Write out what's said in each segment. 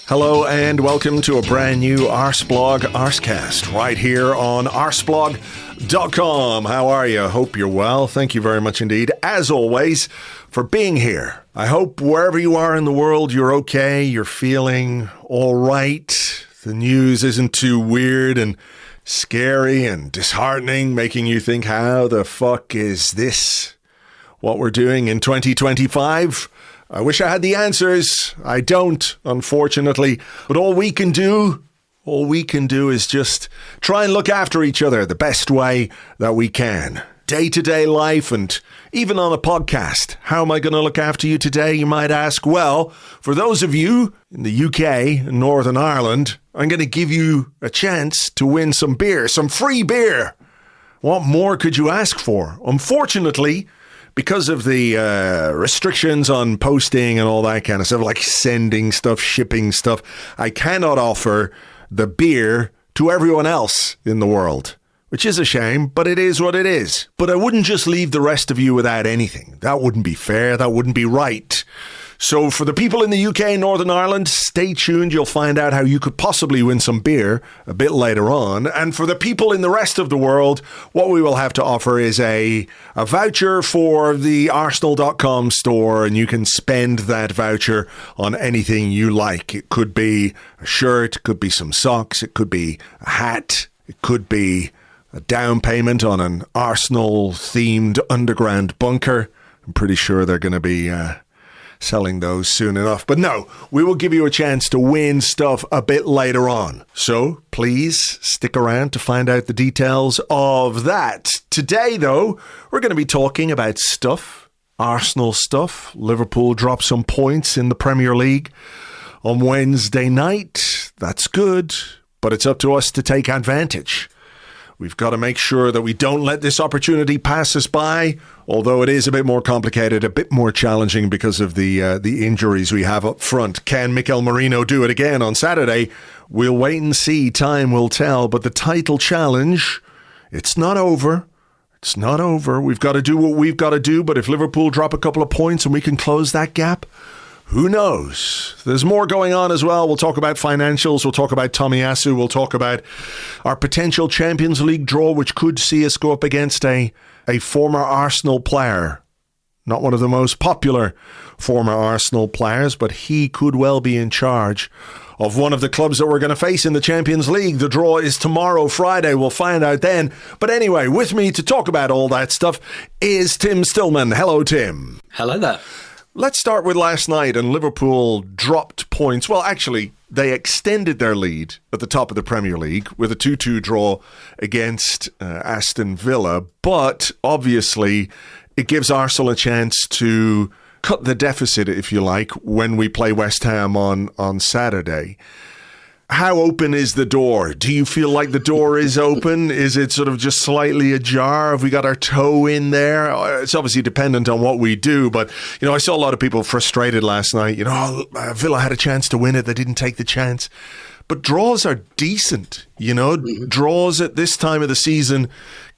Hello and welcome to a brand new Arseblog Arsecast right here on Arseblog.com. How are you? Hope you're well. Thank you very much indeed, as always, for being here. I hope wherever you are in the world, you're okay, you're feeling all right. The news isn't too weird and scary and disheartening, making you think, how the fuck is this what we're doing in 2025? I wish I had the answers. I don't, unfortunately. But all we can do is just try and look after each other the best way that we can. Day-to-day life and even on a podcast. How am I going to look after you today, you might ask? Well, for those of you in the UK and Northern Ireland, I'm going to give you a chance to win some beer, some free beer. What more could you ask for? Unfortunately, because of the restrictions on posting and all that kind of stuff, like sending stuff, shipping stuff, I cannot offer the beer to everyone else in the world, which is a shame, but it is what it is. But I wouldn't just leave the rest of you without anything. That wouldn't be fair. That wouldn't be right. So for the people in the UK and Northern Ireland, stay tuned. You'll find out how you could possibly win some beer a bit later on. And for the people in the rest of the world, what we will have to offer is a voucher for the Arsenal.com store, and you can spend that voucher on anything you like. It could be a shirt, it could be some socks, it could be a hat, it could be a down payment on an Arsenal-themed underground bunker. I'm pretty sure they're going to be selling those soon enough. But no, we will give you a chance to win stuff a bit later on. So please stick around to find out the details of that. Today, though, we're going to be talking about stuff, Arsenal stuff. Liverpool dropped some points in the Premier League on Wednesday night. That's good, but it's up to us to take advantage. We've got to make sure that we don't let this opportunity pass us by, although it is a bit more complicated, a bit more challenging because of the injuries we have up front. Can Mikel Merino do it again on Saturday? We'll wait and see. Time will tell. But the title challenge, it's not over. It's not over. We've got to do what we've got to do. But if Liverpool drop a couple of points and we can close that gap, who knows? There's more going on as well. We'll talk about financials. We'll talk about Tomyasu. We'll talk about our potential Champions League draw, which could see us go up against a former Arsenal player. Not one of the most popular former Arsenal players, but he could well be in charge of one of the clubs that we're going to face in the Champions League. The draw is tomorrow, Friday. We'll find out then. But anyway, with me to talk about all that stuff is Tim Stillman. Hello, Tim. Hello there. Let's start with last night, and Liverpool dropped points. Well, actually, they extended their lead at the top of the Premier League with a 2-2 draw against Aston Villa. But obviously, it gives Arsenal a chance to cut the deficit, if you like, when we play West Ham on Saturday. How open is the door? Do you feel like the door is open? Is it sort of just slightly ajar? Have we got our toe in there? It's obviously dependent on what we do, but, you know, I saw a lot of people frustrated last night. Villa had a chance to win it. They didn't take the chance. But draws are decent, you know. Draws at this time of the season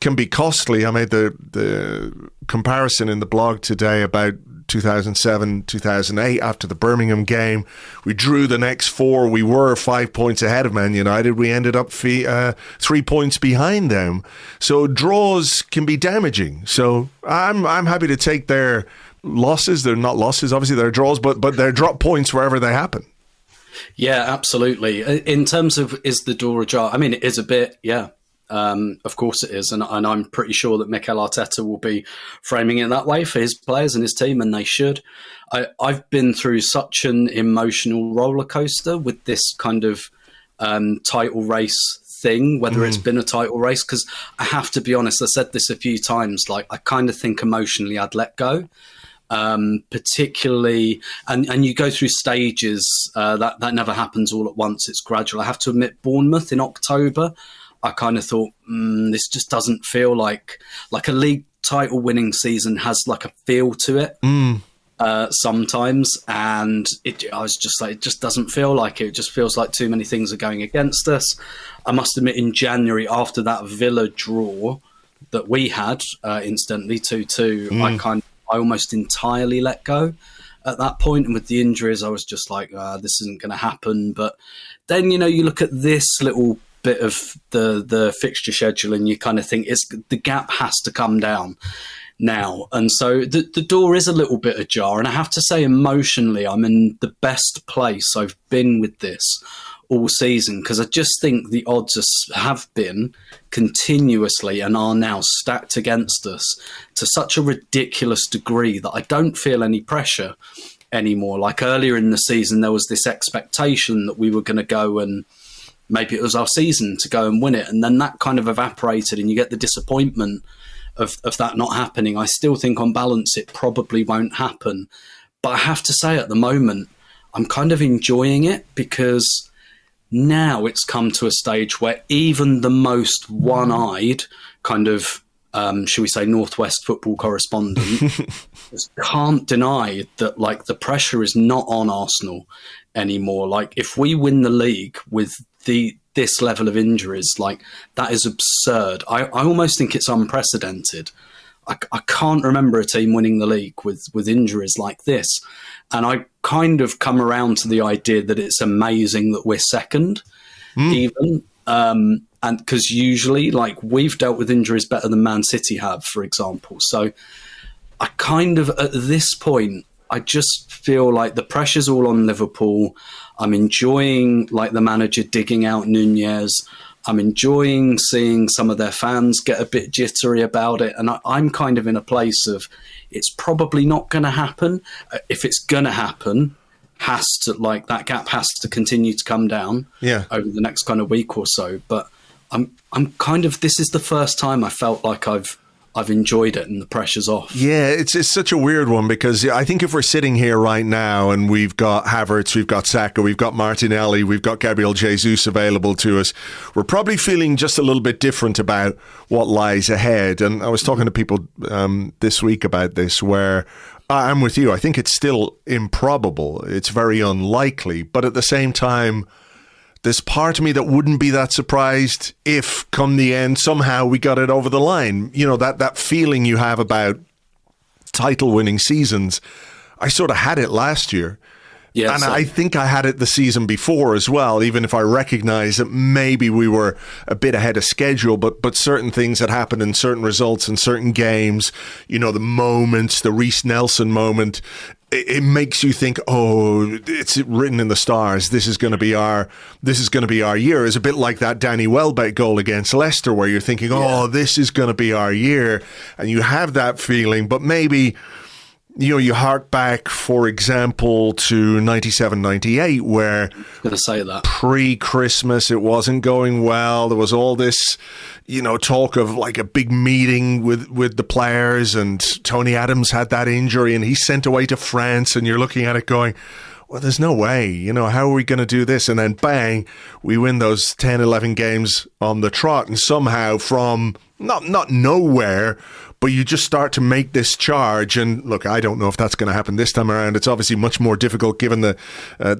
can be costly. I made the comparison in the blog today about 2007, 2008, after the Birmingham game. We drew the next four. We were 5 points ahead of Man United. We ended up 3 points behind them. So draws can be damaging. So I'm happy to take their losses. They're not losses, obviously, they're draws, but they're drop points wherever they happen. Yeah, absolutely. In terms of, is the door ajar? I mean, it is a bit, yeah. Of course it is, and I'm pretty sure that Mikel Arteta will be framing it that way for his players and his team, and they should. I've been through such an emotional roller coaster with this kind of title race thing, whether it's been a title race, because I have to be honest, I said this a few times, like I kind of think emotionally I'd let go. Particularly, and you go through stages, that never happens all at once, it's gradual. I have to admit, Bournemouth in October, I kind of thought, this just doesn't feel like a league title winning season has like a feel to it sometimes. And I was just like, it just doesn't feel like it. It just feels like too many things are going against us. I must admit, in January, after that Villa draw that we had, incidentally 2-2, I almost entirely let go. at that point, and with the injuries, I was just like, this isn't going to happen. But then, you look at this little bit of the fixture schedule and you kind of think the gap has to come down now. And so the door is a little bit ajar. And I have to say, emotionally, I'm in the best place I've been with this all season, because I just think the odds have been continuously and are now stacked against us to such a ridiculous degree that I don't feel any pressure anymore. Like earlier in the season, there was this expectation that we were going to go and maybe it was our season to go and win it. And then that kind of evaporated and you get the disappointment of that not happening. I still think on balance, it probably won't happen. But I have to say at the moment, I'm kind of enjoying it, because now it's come to a stage where even the most one-eyed kind of, should we say, Northwest football correspondent can't deny that, like, the pressure is not on Arsenal anymore. Like, if we win the league with this level of injuries, like, that is absurd. I almost think it's unprecedented. I can't remember a team winning the league with injuries like this. And I kind of come around to the idea that it's amazing that we're second, even. And because usually, like, we've dealt with injuries better than Man City have, for example. So I kind of, at this point, I just feel like the pressure's all on Liverpool. I'm enjoying, like, the manager digging out Nunez. I'm enjoying seeing some of their fans get a bit jittery about it. And I'm kind of in a place of, it's probably not going to happen. If it's going to happen, that gap has to continue to come down over the next kind of week or so. But I'm kind of, this is the first time I felt like I've enjoyed it and the pressure's off. Yeah, it's such a weird one, because I think if we're sitting here right now and we've got Havertz, we've got Saka, we've got Martinelli, we've got Gabriel Jesus available to us, we're probably feeling just a little bit different about what lies ahead. And I was talking to people this week about this, where I'm with you. I think it's still improbable. It's very unlikely. But at the same time, there's part of me that wouldn't be that surprised if, come the end, somehow we got it over the line. You know, that feeling you have about title-winning seasons. I sort of had it last year. Yeah, and I think I had it the season before as well, even if I recognize that maybe we were a bit ahead of schedule, but certain things that happened and certain results in certain games, you know, the moments, the Reece Nelson moment, it makes you think, oh, it's written in the stars. This is going to be our year. It's a bit like that Danny Welbeck goal against Leicester, where you're thinking, oh, this is going to be our year, and you have that feeling. But maybe, you know, you hark back, for example, to 97, 98, where I'm going to say that pre-Christmas it wasn't going well. There was all this, you know, talk of like a big meeting with the players, and Tony Adams had that injury and he's sent away to France, and you're looking at it going, well, there's no way, you know, how are we going to do this? And then bang, we win those 10, 11 games on the trot, and somehow from not nowhere, but you just start to make this charge. And look, I don't know if that's going to happen this time around. It's obviously much more difficult given the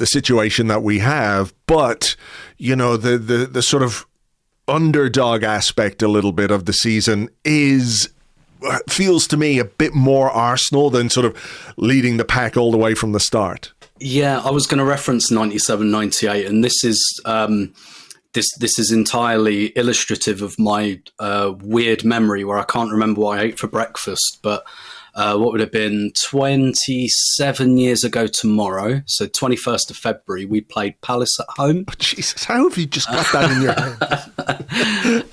situation that we have. But, you know, the sort of underdog aspect a little bit of the season feels to me a bit more Arsenal than sort of leading the pack all the way from the start. Yeah, I was going to reference 97, 98, and this is this is entirely illustrative of my weird memory, where I can't remember what I ate for breakfast, but what would have been 27 years ago tomorrow, so 21st of February, we played Palace at home. Oh, Jesus, how have you just got that in your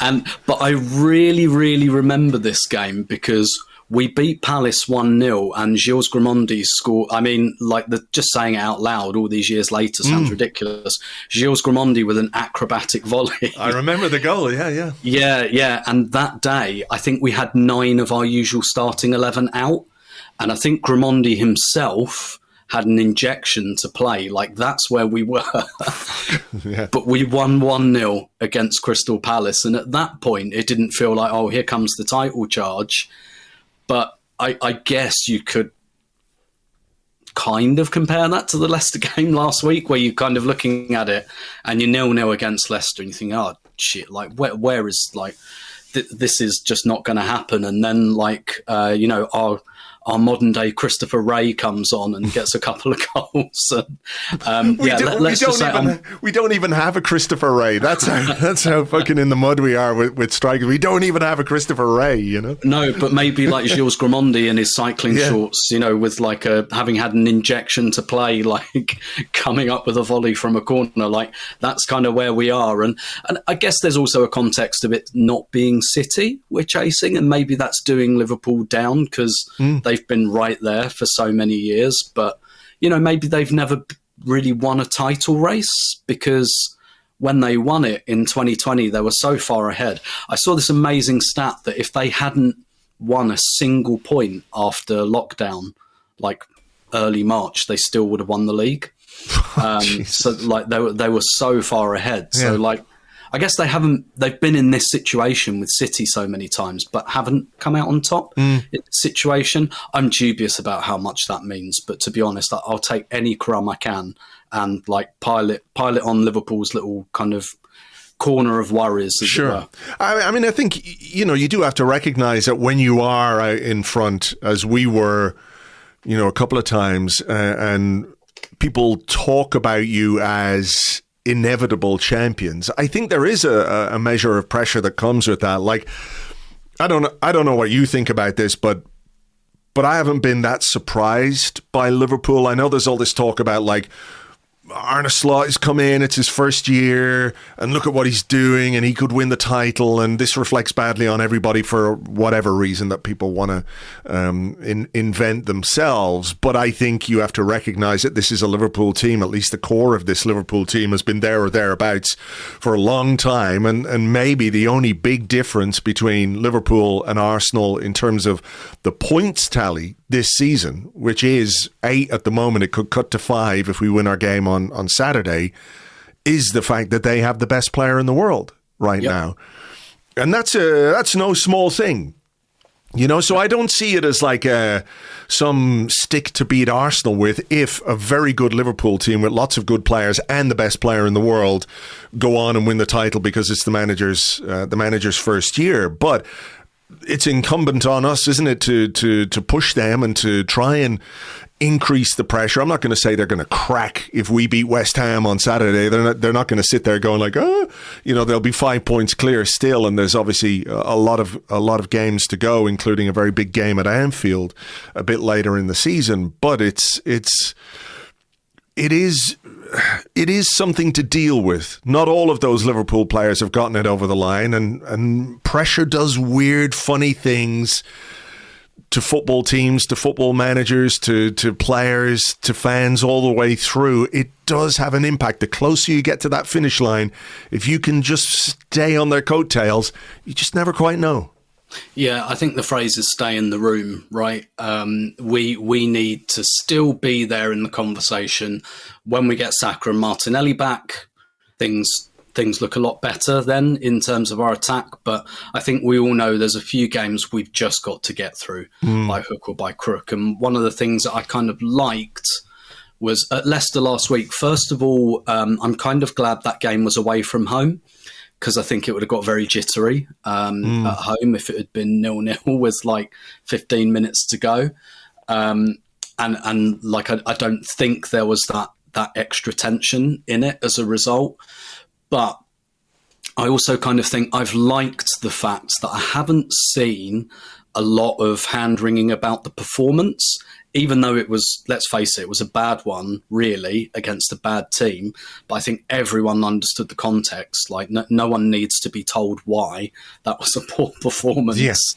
head? But I really, really remember this game because we beat Palace 1-0 and Gilles Grimandi scored. I mean, like, just saying it out loud all these years later sounds ridiculous. Gilles Grimandi with an acrobatic volley. I remember the goal, yeah. Yeah. And that day, I think we had 9 of our usual starting 11 out. And I think Grimandi himself had an injection to play. Like, that's where we were. Yeah. But we won 1-0 against Crystal Palace. And at that point, it didn't feel like, oh, here comes the title charge. But I guess you could kind of compare that to the Leicester game last week, where you're kind of looking at it and you're 0-0 against Leicester and you think, oh, shit, like, where is, like, this is just not going to happen. And then, like, you know, our modern day Christopher Ray comes on and gets a couple of goals. And, we don't even have a Christopher Ray. That's how fucking in the mud we are with strikers. We don't even have a Christopher Ray, you know. No, but maybe like Gilles Grimandi in his cycling shorts, you know, with like having had an injection to play, like coming up with a volley from a corner. Like that's kind of where we are. And I guess there's also a context of it not being City we're chasing, and maybe that's doing Liverpool down because they've been right there for so many years. But, you know, maybe they've never really won a title race because when they won it in 2020, they were so far ahead. I saw this amazing stat that if they hadn't won a single point after lockdown, like early March, they still would have won the league. So like they were so far ahead. Yeah. So like, I guess they've been in this situation with City so many times, but haven't come out on top in the situation. I'm dubious about how much that means, but to be honest, I'll take any crumb I can and like pile it on Liverpool's little kind of corner of worries. Sure. I mean, I think, you know, you do have to recognize that when you are out in front, as we were, you know, a couple of times, and people talk about you as inevitable champions, I think there is a measure of pressure that comes with that. Like, I don't know what you think about this, but I haven't been that surprised by Liverpool. I know there's all this talk about like Arne Slot has come in, it's his first year, and look at what he's doing, and he could win the title, and this reflects badly on everybody for whatever reason that people want to invent themselves. But I think you have to recognise that this is a Liverpool team, at least the core of this Liverpool team has been there or thereabouts for a long time, and maybe the only big difference between Liverpool and Arsenal in terms of the points tally this season, which is 8 at the moment, it could cut to 5 if we win our game on Saturday, is the fact that they have the best player in the world right now. And that's no small thing. You know, so I don't see it as like some stick to beat Arsenal with if a very good Liverpool team with lots of good players and the best player in the world go on and win the title because it's the manager's first year. But it's incumbent on us, isn't it, to push them and to try and increase the pressure. I'm not going to say they're going to crack if we beat West Ham on Saturday. They're not going to sit there going like, you know, they'll be 5 points clear still, and there's obviously a lot of games to go, including a very big game at Anfield a bit later in the season. But it is something to deal with. Not all of those Liverpool players have gotten it over the line, and pressure does weird, funny things to football teams, to football managers, to players, to fans all the way through. It does have an impact. The closer you get to that finish line, if you can just stay on their coattails, you just never quite know. Yeah, I think the phrase is stay in the room, right? We need to still be there in the conversation. When we get Saka and Martinelli back, things look a lot better then in terms of our attack. But I think we all know there's a few games we've just got to get through by hook or by crook. And one of the things that I kind of liked was at Leicester last week. First of all, I'm kind of glad that game was away from home, because I think it would have got very jittery at home if it had been 0-0 with like 15 minutes to go. And like, I don't think there was that extra tension in it as a result. But I also kind of think I've liked the fact that I haven't seen a lot of hand-wringing about the performance, even though it was, let's face it, it was a bad one, really, against a bad team. But I think everyone understood the context. Like, no one needs to be told why that was a poor performance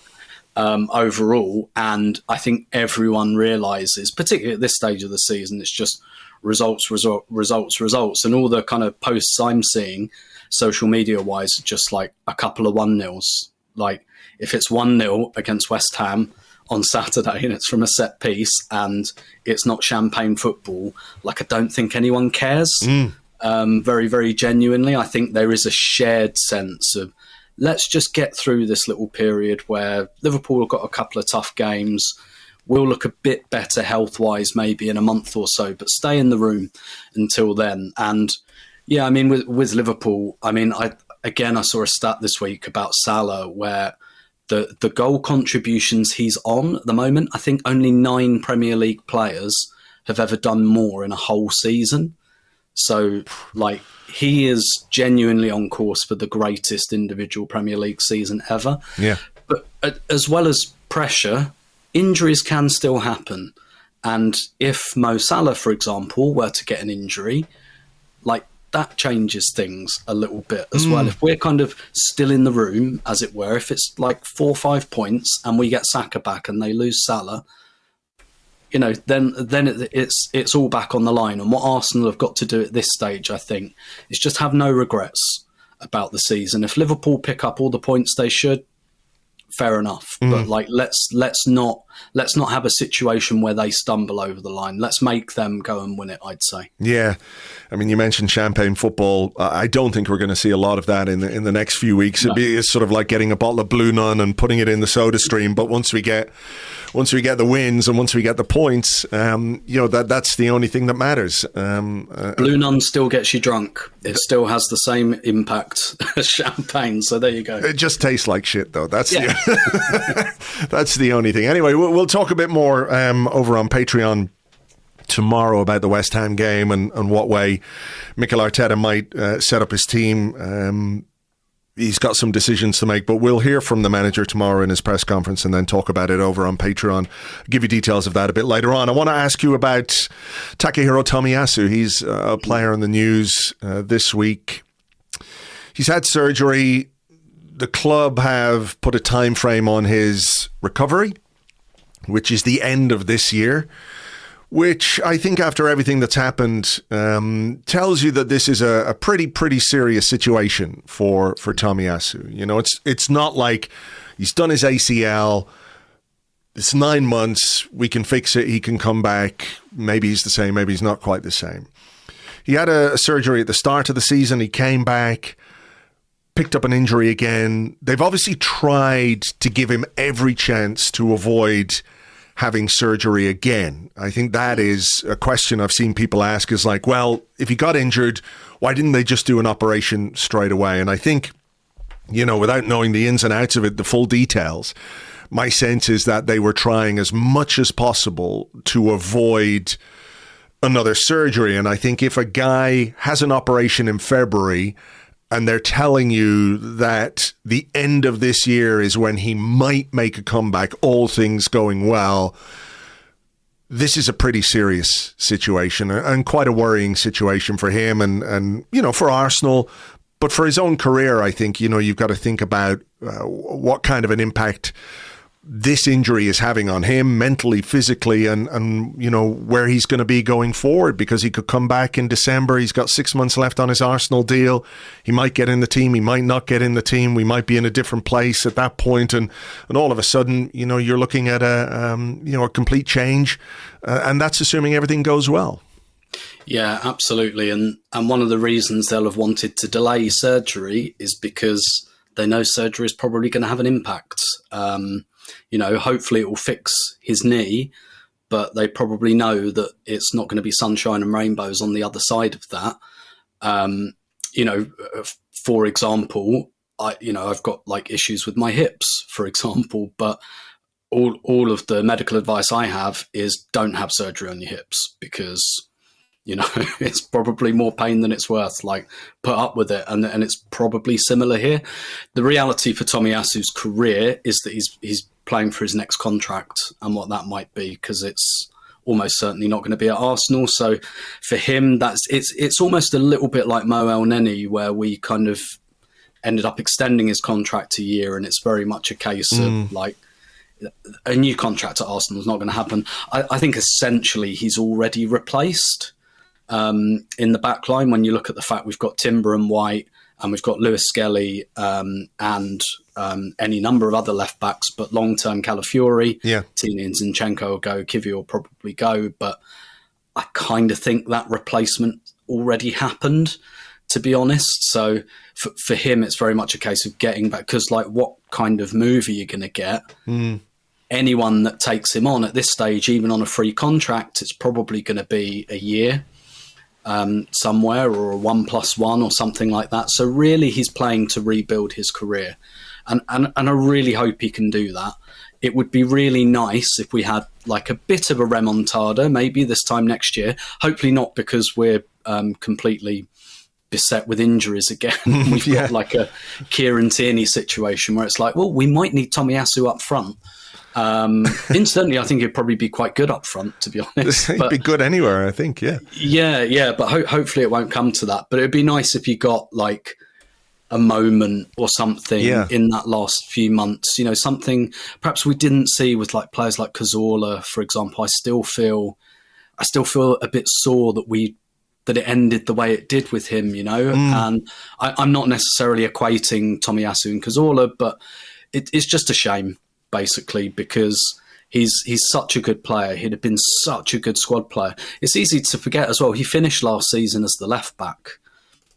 overall. And I think everyone realises, particularly at this stage of the season, it's just results. And all the kind of posts I'm seeing, social media-wise, are just like a couple of 1-0s. Like, if it's 1-0 against West Ham on Saturday and it's from a set piece and it's not champagne football, like, I don't think anyone cares. Very, very genuinely. I think there is a shared sense of, let's just get through this little period where Liverpool have got a couple of tough games. We'll look a bit better health-wise maybe in a month or so, but stay in the room until then. And yeah, I mean, with Liverpool, I mean, I saw a stat this week about Salah where the goal contributions he's on at the moment, I think only 9 Premier League players have ever done more in a whole season. So, like, he is genuinely on course for the greatest individual Premier League season ever. Yeah. But as well as pressure, injuries can still happen. And if Mo Salah, for example, were to get an injury, like, that changes things a little bit as well. If we're kind of still in the room, as it were, if it's like 4 or 5 points and we get Saka back and they lose Salah, you know, then it's all back on the line. And what Arsenal have got to do at this stage, I think, is just have no regrets about the season. If Liverpool pick up all the points they should, fair enough. But like, let's not have a situation where they stumble over the line. Let's make them go and win it, I'd say. Yeah. I mean, you mentioned champagne football. I don't think we're going to see a lot of that in the next few weeks. No. It's sort of like getting a bottle of Blue Nun and putting it in the soda stream. But once we get the wins and once we get the points, you know, that's the only thing that matters. Blue Nun still gets you drunk. It still has the same impact as champagne. So there you go. It just tastes like shit, though. That's that's the only thing. Anyway, we'll talk a bit more over on Patreon tomorrow about the West Ham game and what way Mikel Arteta might set up his team. He's got some decisions to make, but we'll hear from the manager tomorrow in his press conference and then talk about it over on Patreon. I'll give you details of that a bit later on. I want to ask you about Takehiro Tomiyasu. He's a player in the news this week. He's had surgery. The club have put a time frame on his recovery, which is the end of this year, which I think after everything that's happened tells you that this is a pretty serious situation for Tomyasu. You know, it's not like he's done his ACL, it's 9 months, we can fix it, he can come back, maybe he's the same, maybe he's not quite the same. He had a surgery at the start of the season, he came back, picked up an injury again. They've obviously tried to give him every chance to avoid having surgery again. I think that is a question I've seen people ask, is like, well, if he got injured, why didn't they just do an operation straight away? And I think, you know, without knowing the ins and outs of it, the full details, my sense is that they were trying as much as possible to avoid another surgery. And I think if a guy has an operation in February and they're telling you that the end of this year is when he might make a comeback, all things going well, this is a pretty serious situation and quite a worrying situation for him and you know, for Arsenal. But for his own career, I think, you know, you've got to think about what kind of an impact this injury is having on him mentally, physically, and you know, where he's going to be going forward, because he could come back in December. He's got 6 months left on his Arsenal deal. He might get in the team. He might not get in the team. We might be in a different place at that point. And all of a sudden, you know, you're looking at a complete change. And that's assuming everything goes well. Yeah, absolutely. And one of the reasons they'll have wanted to delay surgery is because they know surgery is probably going to have an impact. You know, hopefully it will fix his knee, but they probably know that it's not going to be sunshine and rainbows on the other side of that. You know, for example, I've got like issues with my hips, for example, but all of the medical advice I have is don't have surgery on your hips because, you know, it's probably more pain than it's worth. Like, put up with it. And it's probably similar here. The reality for Tomiyasu's career is that he's playing for his next contract and what that might be, because it's almost certainly not going to be at Arsenal. So for him, it's almost a little bit like Mo Elneny, where we kind of ended up extending his contract a year, and it's very much a case of like, a new contract at Arsenal is not going to happen. I think essentially he's already replaced in the back line. When you look at the fact we've got Timber and White, and we've got Lewis Skelly and any number of other left backs, but long-term Calafiori, Tina and Zinchenko will go, Kivy will probably go, but I kind of think that replacement already happened, to be honest. So for him, it's very much a case of getting back, because like, what kind of move are you going to get? Anyone that takes him on at this stage, even on a free contract, it's probably going to be a year somewhere, or a 1+1 or something like that. So really he's playing to rebuild his career. And I really hope he can do that. It would be really nice if we had like a bit of a remontada maybe this time next year. Hopefully not, because we're completely beset with injuries again. We've got like a Kieran Tierney situation where it's like, well, we might need Tomyasu up front. Incidentally, I think he'd probably be quite good up front, to be honest. He'd be good anywhere, I think, Yeah, but hopefully it won't come to that. But it'd be nice if you got like a moment or something in that last few months, something perhaps we didn't see with like players like Cazorla, for example. I still feel a bit sore that it ended the way it did with him, and I'm not necessarily equating Tomiyasu and Cazorla, but it's just a shame, basically, because he's such a good player. He'd have been such a good squad player. It's easy to forget as well, he finished last season as the left back.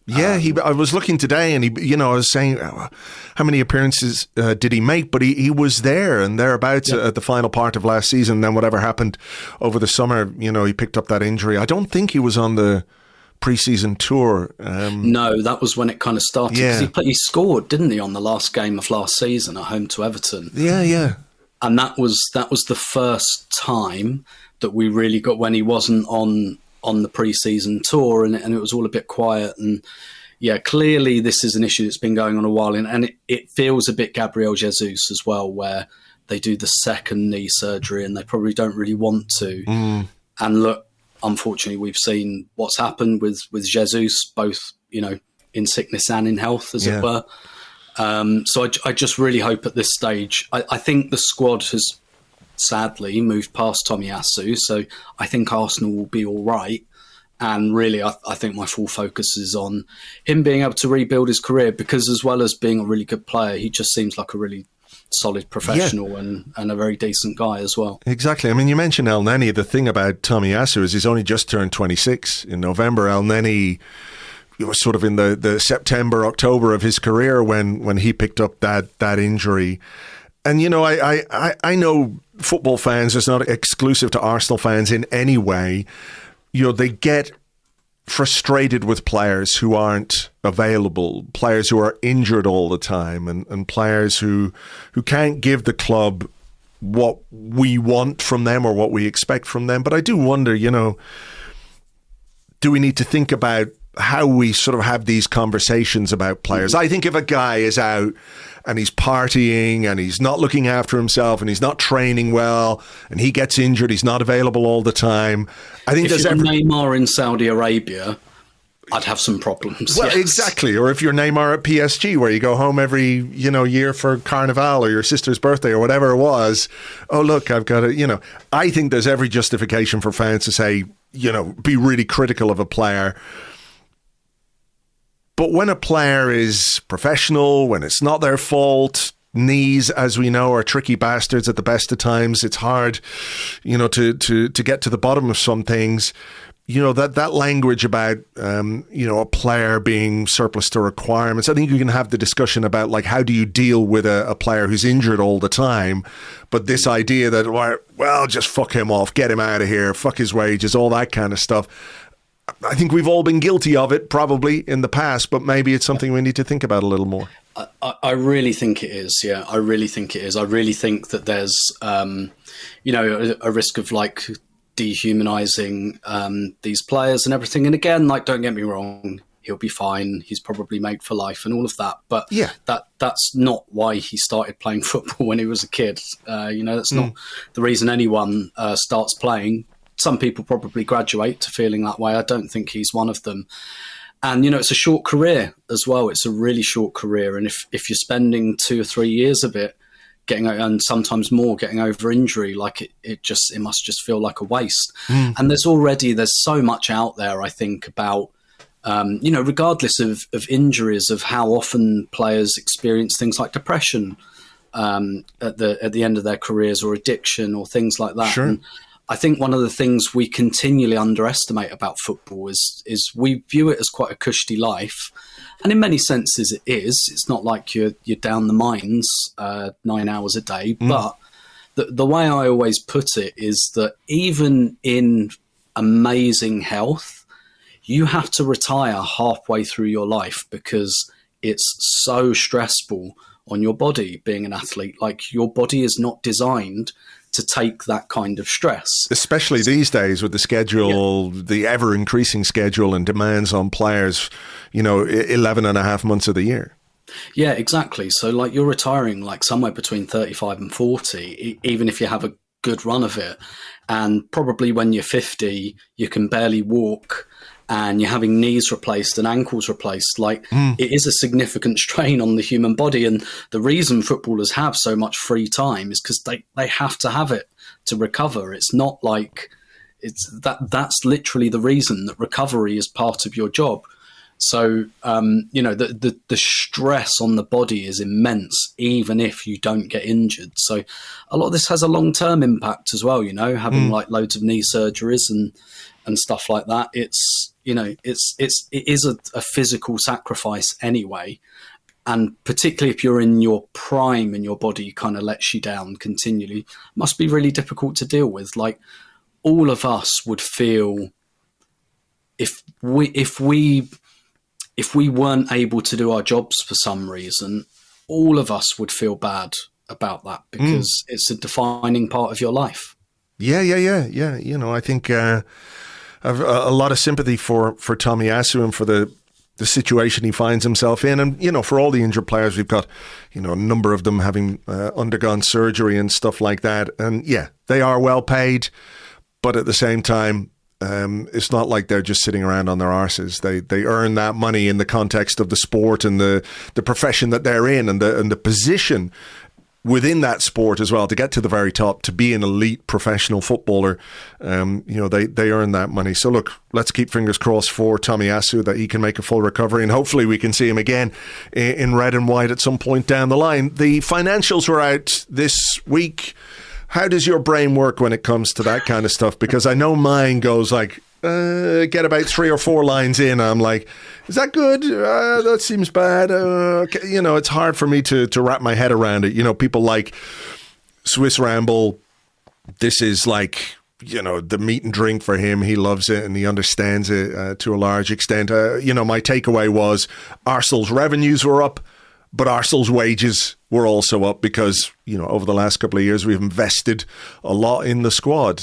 Yeah, I was looking today, and I was saying, how many appearances did he make? But he was there and thereabouts at the final part of last season. And then whatever happened over the summer, he picked up that injury. I don't think he was on the pre-season tour. No, that was when it kind of started. Yeah. He scored, didn't he, on the last game of last season at home to Everton? Yeah. And that was the first time that we really got, when he wasn't on the pre-season tour, and it was all a bit quiet. And yeah, clearly this is an issue that's been going on a while, and it feels a bit Gabriel Jesus as well, where they do the second knee surgery and they probably don't really want to. And look, unfortunately, we've seen what's happened with Jesus, both in sickness and in health, as it were. So I just really hope at this stage, I think the squad has sadly moved past Tomyasu, so I think Arsenal will be all right. And really, I think my full focus is on him being able to rebuild his career, because as well as being a really good player, he just seems like a really solid professional and a very decent guy as well. Exactly. I mean, you mentioned El Neni. The thing about Tomiyasu is he's only just turned 26 in November. El Neni was sort of in the September, October of his career when he picked up that injury. And, I know football fans, it's not exclusive to Arsenal fans in any way. They get frustrated with players who aren't available, players who are injured all the time, and players who can't give the club what we want from them or what we expect from them. But I do wonder, do we need to think about how we sort of have these conversations about players? I think if a guy is out and he's partying and he's not looking after himself and he's not training well and he gets injured, he's not available all the time. I think if you're Neymar in Saudi Arabia, I'd have some problems. Well, exactly. Or if you're Neymar at PSG, where you go home every year for Carnival or your sister's birthday or whatever it was. Oh, look, I've got to, I think there's every justification for fans to say, be really critical of a player. But when a player is professional, when it's not their fault, knees, as we know, are tricky bastards at the best of times. It's hard, to get to the bottom of some things. That language about, a player being surplus to requirements. I think you can have the discussion about, like, how do you deal with a player who's injured all the time? But this idea that, well, just fuck him off, get him out of here, fuck his wages, all that kind of stuff. I think we've all been guilty of it probably in the past, but maybe it's something we need to think about a little more. I really think it is. Yeah, I really think it is. I really think that there's, a risk of like dehumanizing these players and everything. And again, like, don't get me wrong, he'll be fine. He's probably made for life and all of that. But that's not why he started playing football when he was a kid. That's not the reason anyone starts playing. Some people probably graduate to feeling that way. I don't think he's one of them. And, it's a short career as well. It's a really short career. And if you're spending 2 or 3 years of it and sometimes more getting over injury, like it must just feel like a waste. And there's so much out there, I think, about, regardless of injuries, of how often players experience things like depression at the end of their careers, or addiction or things like that. Sure. And I think one of the things we continually underestimate about football is we view it as quite a cushy life. And in many senses it is. It's not like you're down the mines 9 hours a day. But the way I always put it is that even in amazing health, you have to retire halfway through your life, because it's so stressful on your body being an athlete. Like, your body is not designed to take that kind of stress. Especially these days with the schedule, the ever-increasing schedule and demands on players, 11 and a half months of the year. Yeah, exactly. So, like, you're retiring like somewhere between 35 and 40, even if you have a good run of it. And probably when you're 50, you can barely walk and you're having knees replaced and ankles replaced. Like, it is a significant strain on the human body. And the reason footballers have so much free time is because they have to have it to recover. It's not like that's literally the reason that recovery is part of your job. So, the stress on the body is immense, even if you don't get injured. So a lot of this has a long-term impact as well, having like loads of knee surgeries and stuff like that. It is a physical sacrifice anyway. And particularly if you're in your prime and your body kind of lets you down continually, it must be really difficult to deal with. Like, all of us would feel if we weren't able to do our jobs for some reason, all of us would feel bad about that because it's a defining part of your life. Yeah. I think I have a lot of sympathy for Tomyasu and for the situation he finds himself in. And, for all the injured players, we've got, a number of them having undergone surgery and stuff like that. And yeah, they are well paid, but at the same time, it's not like they're just sitting around on their arses. They earn that money in the context of the sport and the profession that they're in and the position within that sport as well, to get to the very top, to be an elite professional footballer. They earn that money. So look, let's keep fingers crossed for Tomyasu that he can make a full recovery, and hopefully we can see him again in red and white at some point down the line. The financials were out this week. How does your brain work when it comes to that kind of stuff? Because I know mine goes like, get about 3 or 4 lines in. I'm like, is that good? That seems bad. It's hard for me to wrap my head around it. People like Swiss Ramble, this is like, the meat and drink for him. He loves it and he understands it to a large extent. My takeaway was Arsenal's revenues were up, but Arsenal's wages were also up because, over the last couple of years, we've invested a lot in the squad.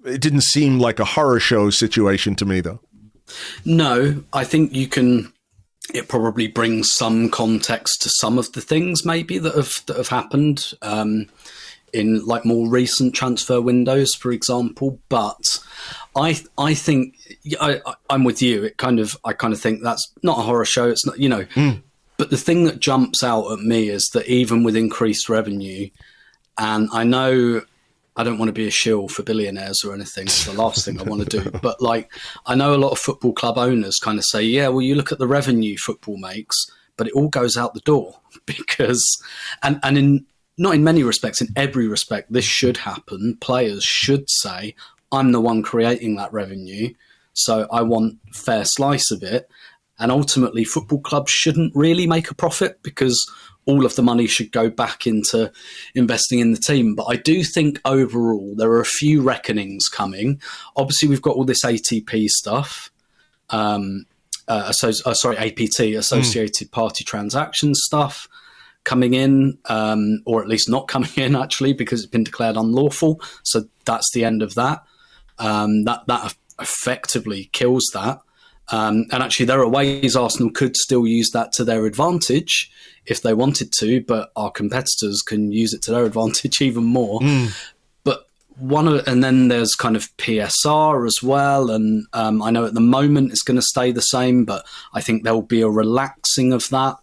It didn't seem like a horror show situation to me, though. No, I think it probably brings some context to some of the things maybe that have happened in like more recent transfer windows, for example. But I think I'm with you. I kind of think that's not a horror show. It's not, But the thing that jumps out at me is that even with increased revenue, and I know I don't want to be a shill for billionaires or anything, it's the last thing I want to do, but like, I know a lot of football club owners kind of say, yeah, well, you look at the revenue football makes, but it all goes out the door because, and not in many respects, in every respect, this should happen. Players should say, I'm the one creating that revenue, so I want a fair slice of it. And ultimately, football clubs shouldn't really make a profit because all of the money should go back into investing in the team. But I do think overall there are a few reckonings coming. Obviously, we've got all this ATP stuff, APT, Associated Party Transactions stuff coming in, or at least not coming in, actually, because it's been declared unlawful. So that's the end of that. That effectively kills that. And actually, there are ways Arsenal could still use that to their advantage if they wanted to, but our competitors can use it to their advantage even more. But and then there's kind of PSR as well. And I know at the moment it's going to stay the same, but I think there will be a relaxing of that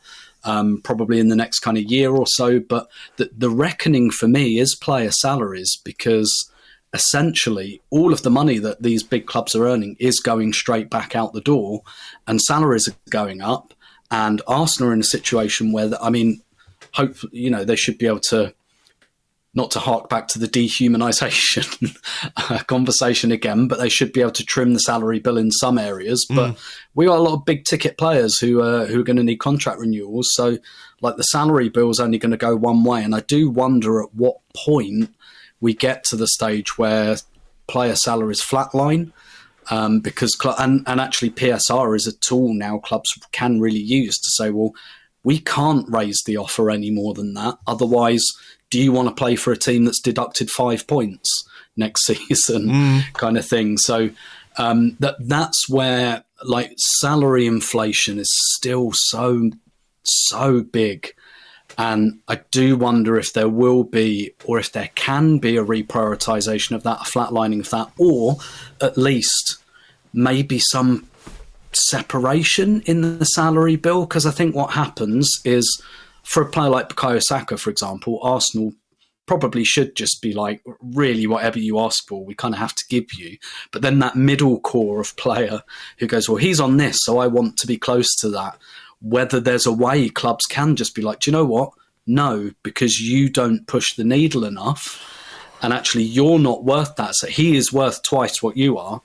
probably in the next kind of year or so. But the reckoning for me is player salaries, because essentially all of the money that these big clubs are earning is going straight back out the door, and salaries are going up. And Arsenal are in a situation where, hopefully, they should be able to, not to hark back to the dehumanisation conversation again, but they should be able to trim the salary bill in some areas. But we got a lot of big ticket players who are going to need contract renewals. So like the salary bill is only going to go one way. And I do wonder at what point we get to the stage where player salaries flatline, because and actually PSR is a tool now clubs can really use to say, well, we can't raise the offer any more than that. Otherwise, do you want to play for a team that's deducted 5 points next season kind of thing? So that's where like salary inflation is still so big. And I do wonder if there will be, or if there can be, a reprioritization of that, a flatlining of that, or at least maybe some separation in the salary bill. Because I think what happens is, for a player like Bukayo Saka, for example, Arsenal probably should just be like, really, whatever you ask for, we kind of have to give you. But then that middle core of player who goes, well, he's on this, so I want to be close to that. Whether there's a way clubs can just be like, do you know what? No, because you don't push the needle enough, and actually you're not worth that. So he is worth twice what you are,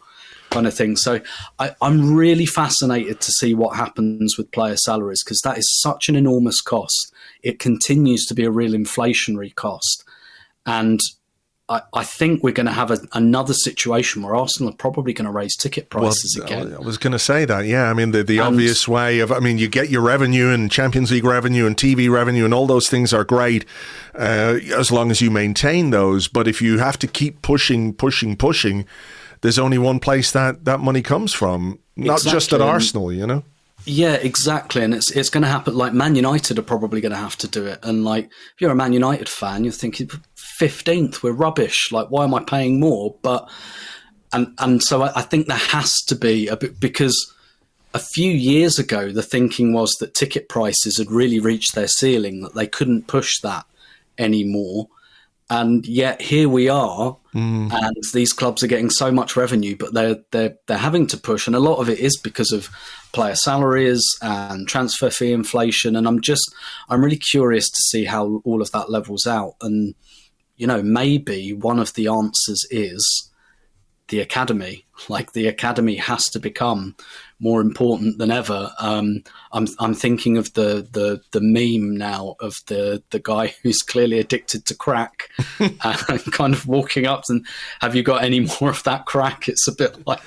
kind of thing. So I'm really fascinated to see what happens with player salaries, because that is such an enormous cost. It continues to be a real inflationary cost. And I think we're going to have another situation where Arsenal are probably going to raise ticket prices again. I was going to say that, yeah. I mean, the obvious way of, I mean, you get your revenue and Champions League revenue and TV revenue and all those things are great as long as you maintain those. But if you have to keep pushing, there's only one place that money comes from, not just at Arsenal, you know? Yeah, exactly. And it's going to happen. Like Man United are probably going to have to do it. And like, if you're a Man United fan, you're thinking 15th, we're rubbish. Like, why am I paying more? But, and so I think there has to be a bit, because a few years ago, the thinking was that ticket prices had really reached their ceiling, that they couldn't push that anymore. And yet here we are, and these clubs are getting so much revenue, but they're having to push, and a lot of it is because of player salaries and transfer fee inflation. And I'm really curious to see how all of that levels out. And you know, maybe one of the answers is the academy. Like, the academy has to become more important than ever. I'm thinking of the meme now of the guy who's clearly addicted to crack and kind of walking up and, have you got any more of that crack? It's a bit like,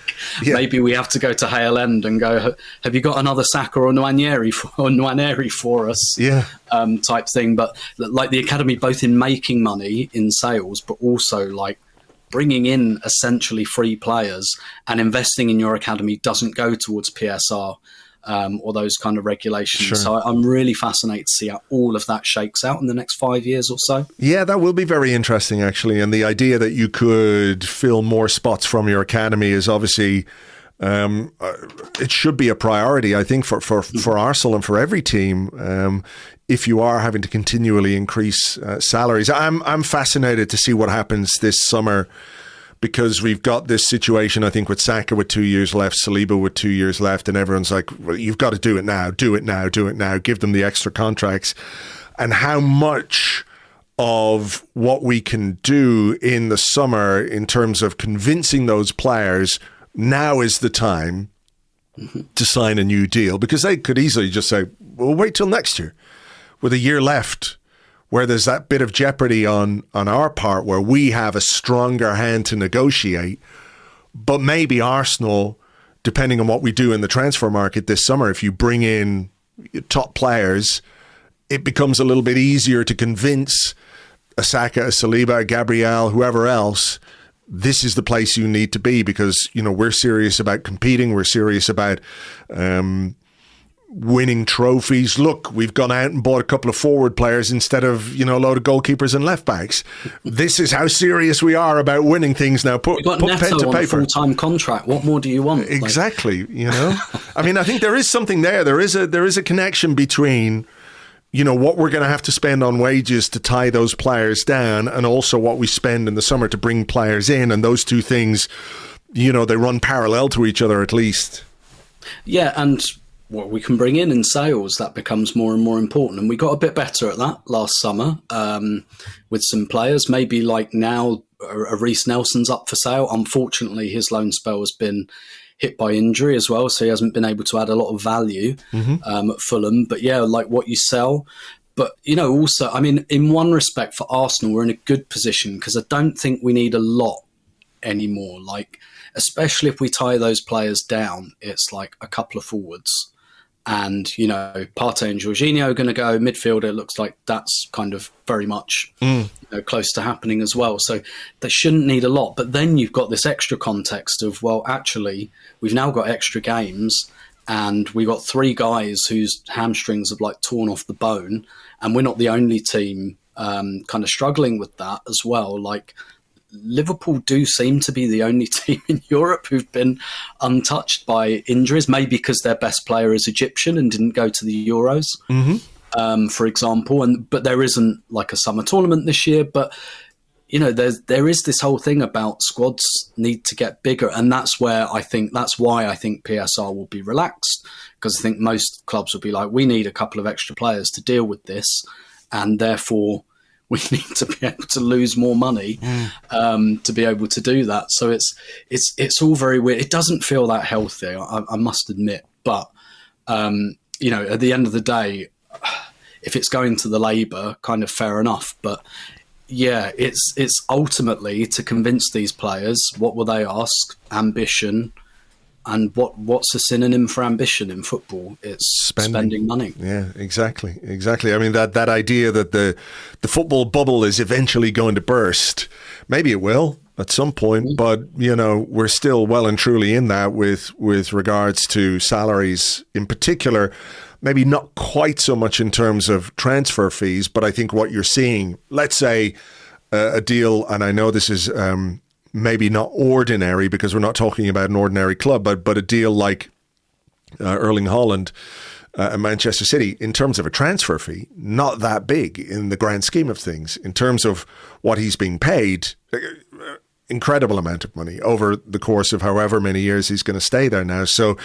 maybe we have to go to Hale End and go, have you got another Saka or Nwaneri for us? Type thing. But like, the academy, both in making money in sales, but also like bringing in essentially free players, and investing in your academy doesn't go towards PSR or those kind of regulations. Sure. So I'm really fascinated to see how all of that shakes out in the next 5 years or so. Yeah, that will be very interesting, actually. And the idea that you could fill more spots from your academy is obviously, it should be a priority, I think, for Arsenal and for every team. If you are having to continually increase salaries, I'm fascinated to see what happens this summer, because we've got this situation, I think, with Saka with 2 years left, Saliba with 2 years left, and everyone's like, well, you've got to do it now, give them the extra contracts. And how much of what we can do in the summer in terms of convincing those players, now is the time to sign a new deal, because they could easily just say, well, wait till next year, with a year left, where there's that bit of jeopardy on our part, where we have a stronger hand to negotiate. But maybe Arsenal, depending on what we do in the transfer market this summer, if you bring in top players, it becomes a little bit easier to convince a Saka, a Saliba, a Gabriel, whoever else, this is the place you need to be, because, you know, we're serious about competing. We're serious about winning trophies. Look, we've gone out and bought a couple of forward players instead of, you know, a load of goalkeepers and left backs. This is how serious we are about winning things now. Put pen to paper. On a full-time contract. What more do you want? Exactly. Like, you know, I mean, I think there is something there. There is a connection between, you know, what we're going to have to spend on wages to tie those players down, and also what we spend in the summer to bring players in. And those two things, you know, they run parallel to each other at least. Yeah, and what we can bring in sales, that becomes more and more important. And we got a bit better at that last summer with some players. Maybe like now, Reece Nelson's up for sale. Unfortunately, his loan spell has been hit by injury as well, so he hasn't been able to add a lot of value at Fulham. But yeah, like what you sell. But, you know, also, I mean, in one respect for Arsenal, we're in a good position, because I don't think we need a lot anymore. Like, especially if we tie those players down, it's like a couple of forwards. and, Partey and Jorginho are going to go. Midfielder, it looks like that's kind of very much close to happening as well. So they shouldn't need a lot. But then you've got this extra context of, well, actually, we've now got extra games and we've got 3 guys whose hamstrings have torn off the bone. And we're not the only team kind of struggling with that as well. Liverpool do seem to be the only team in Europe who've been untouched by injuries, maybe because their best player is Egyptian and didn't go to the Euros, for example. But there isn't a summer tournament this year. But, there is this whole thing about squads need to get bigger. And that's why I think PSR will be relaxed, because I think most clubs will be like, we need a couple of extra players to deal with this. And therefore, we need to be able to lose more money to be able to do that. So it's all very weird. It doesn't feel that healthy, I must admit. But at the end of the day, if it's going to the Labour, kind of fair enough. But yeah, it's ultimately to convince these players. What will they ask? Ambition. And what's a synonym for ambition in football? It's spending money. Yeah, exactly. I mean, that idea that the football bubble is eventually going to burst. Maybe it will at some point, but we're still well and truly in that with regards to salaries in particular. Maybe not quite so much in terms of transfer fees, but I think what you're seeing, let's say a deal, and I know this is maybe not ordinary because we're not talking about an ordinary club, but a deal like Erling Haaland at Manchester City, in terms of a transfer fee, not that big in the grand scheme of things. In terms of what he's being paid, incredible amount of money over the course of however many years he's going to stay there now. So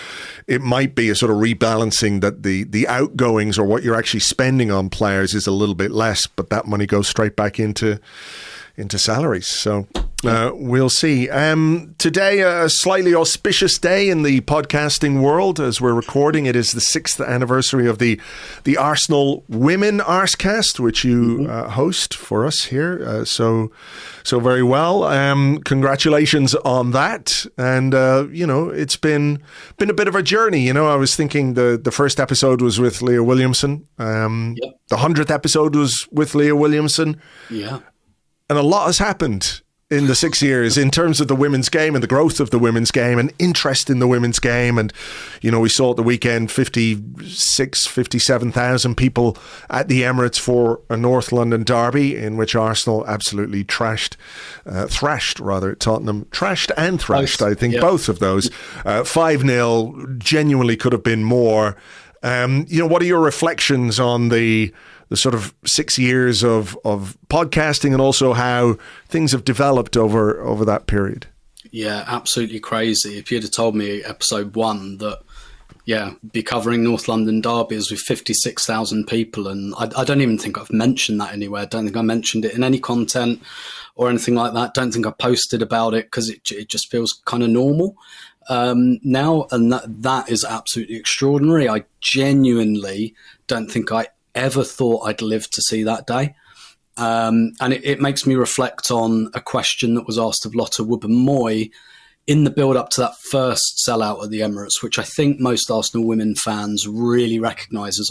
it might be a sort of rebalancing that the outgoings or what you're actually spending on players is a little bit less, but that money goes straight back into salaries. So we'll see. Today, a slightly auspicious day in the podcasting world. As we're recording, it is the 6th anniversary of the Arsenal Women Arsecast, which you host for us here. So very well. Congratulations on that. And, it's been a bit of a journey. I was thinking the first episode was with Leah Williamson. The 100th episode was with Leah Williamson. Yeah. And a lot has happened in the 6 years in terms of the women's game and the growth of the women's game and interest in the women's game. And, we saw at the weekend 57,000 people at the Emirates for a North London derby in which Arsenal absolutely thrashed Tottenham. Trashed and thrashed, I think, both of those. 5-0 genuinely could have been more. What are your reflections on the sort of 6 years of podcasting and also how things have developed over that period? Yeah, absolutely crazy. If you'd have told me episode 1 that, be covering North London derbies with 56,000 people, and I don't even think I've mentioned that anywhere. I don't think I mentioned it in any content or anything like that. Don't think I posted about it because it just feels kind of normal now, and that is absolutely extraordinary. I genuinely don't think I ever thought I'd live to see that day. And it makes me reflect on a question that was asked of Lotte Wubben-Moy in the build-up to that first sellout at the Emirates, which I think most Arsenal women fans really recognise as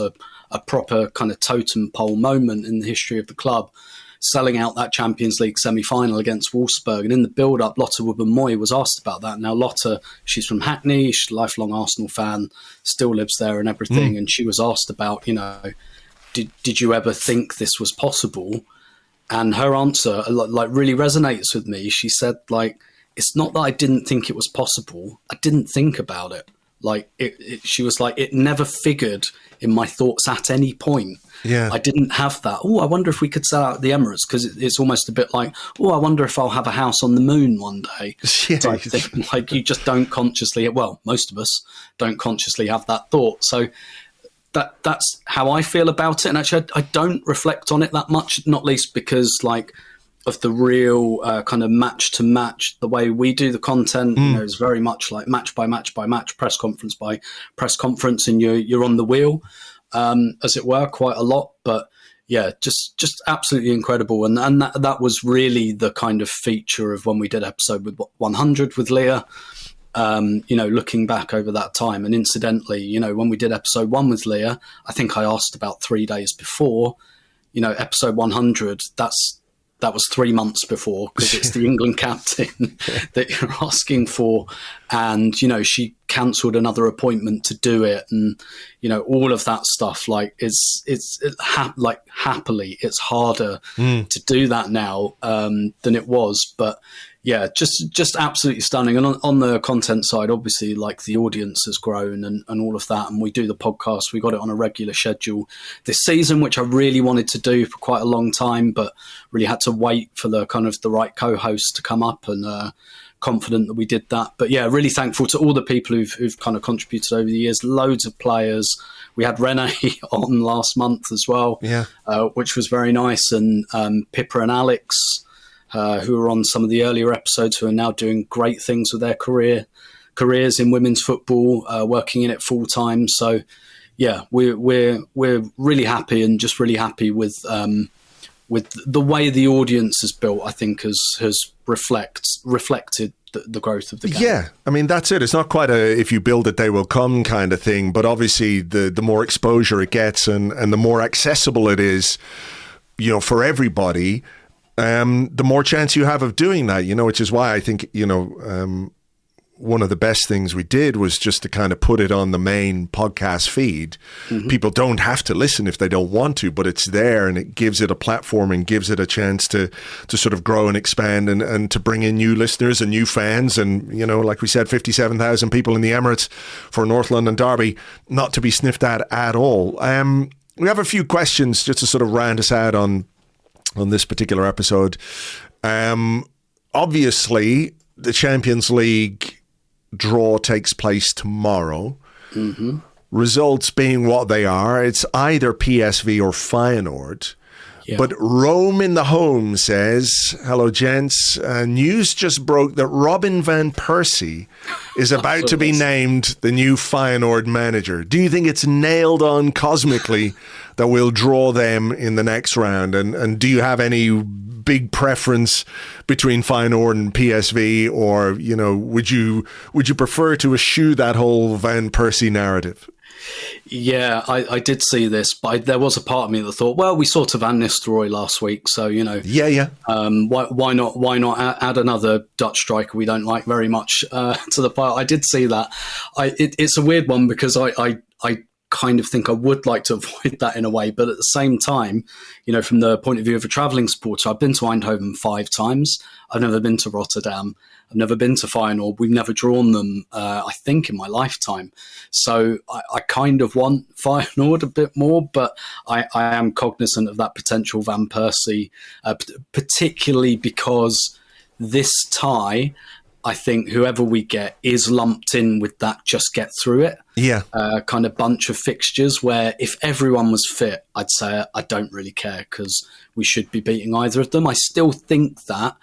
a proper kind of totem pole moment in the history of the club, selling out that Champions League semi-final against Wolfsburg. And in the build-up, Lotte Wubben-Moy was asked about that. Now, Lotte, she's from Hackney, she's a lifelong Arsenal fan, still lives there and everything. And she was asked about, did you ever think this was possible? And her answer, really resonates with me. She said, it's not that I didn't think it was possible. I didn't think about it. She was like, it never figured in my thoughts at any point. Yeah. I didn't have that. Oh, I wonder if we could sell out the Emirates, because it's almost a bit like, I wonder if I'll have a house on the moon one day. Type thing. You just don't consciously, most of us don't consciously have that thought. So that's how I feel about it. And actually, I don't reflect on it that much, not least because of the real kind of match to match, the way we do the content, is very much like match by match by match, press conference by press conference, and you're on the wheel, as it were, quite a lot. But yeah, just absolutely incredible. And that was really the kind of feature of when we did episode with 100 with Leah. looking back over that time. And incidentally, when we did episode 1 with Leah, I think I asked about 3 days before, episode 100, that was 3 months before, because it's the England captain that you're asking for. And, she cancelled another appointment to do it. And, all of that stuff, happily, it's harder to do that now than it was. But yeah, just absolutely stunning. And on the content side, obviously, the audience has grown and all of that. And we do the podcast. We got it on a regular schedule this season, which I really wanted to do for quite a long time, but really had to wait for the right co-host to come up, and confident that we did that. But yeah, really thankful to all the people who've kind of contributed over the years. Loads of players. We had Rene on last month as well, which was very nice. And Pippa and Alex, who were on some of the earlier episodes, who are now doing great things with their careers in women's football, working in it full time. So yeah, we're really happy, and just really happy with the way the audience is built. I think has reflected the growth of the game. Yeah, I mean, that's it. It's not quite a if you build it, they will come kind of thing, but obviously the more exposure it gets and the more accessible it is, for everybody, the more chance you have of doing that, which is why I think, one of the best things we did was just to kind of put it on the main podcast feed. Mm-hmm. People don't have to listen if they don't want to, but it's there, and it gives it a platform and gives it a chance to sort of grow and expand and to bring in new listeners and new fans. And, like we said, 57,000 people in the Emirates for North London Derby, not to be sniffed at all. We have a few questions just to sort of round us out on this particular episode. Obviously, the Champions League draw takes place tomorrow. Mm-hmm. Results being what they are, it's either PSV or Feyenoord. Yeah. But Rome in the Home says, hello gents, news just broke that Robin van Persie is about to be named the new Feyenoord manager. Do you think it's nailed on cosmically that we'll draw them in the next round? And do you have any big preference between Feyenoord and PSV, or would you prefer to eschew that whole Van Persie narrative? Yeah, I did see this, but there was a part of me that thought, well, we saw Van Nistelrooy last week, so why not add another Dutch striker we don't like very much to the pile? I did see that. It's a weird one, because I kind of think I would like to avoid that in a way, but at the same time, from the point of view of a travelling supporter, I've been to Eindhoven 5 times. I've never been to Rotterdam. I've never been to Feyenoord. We've never drawn them, I think, in my lifetime. So I kind of want Feyenoord a bit more, but I am cognizant of that potential Van Persie, particularly because this tie, I think whoever we get is lumped in with that just get through it kind of bunch of fixtures, where if everyone was fit, I'd say I don't really care, because we should be beating either of them. I still think that,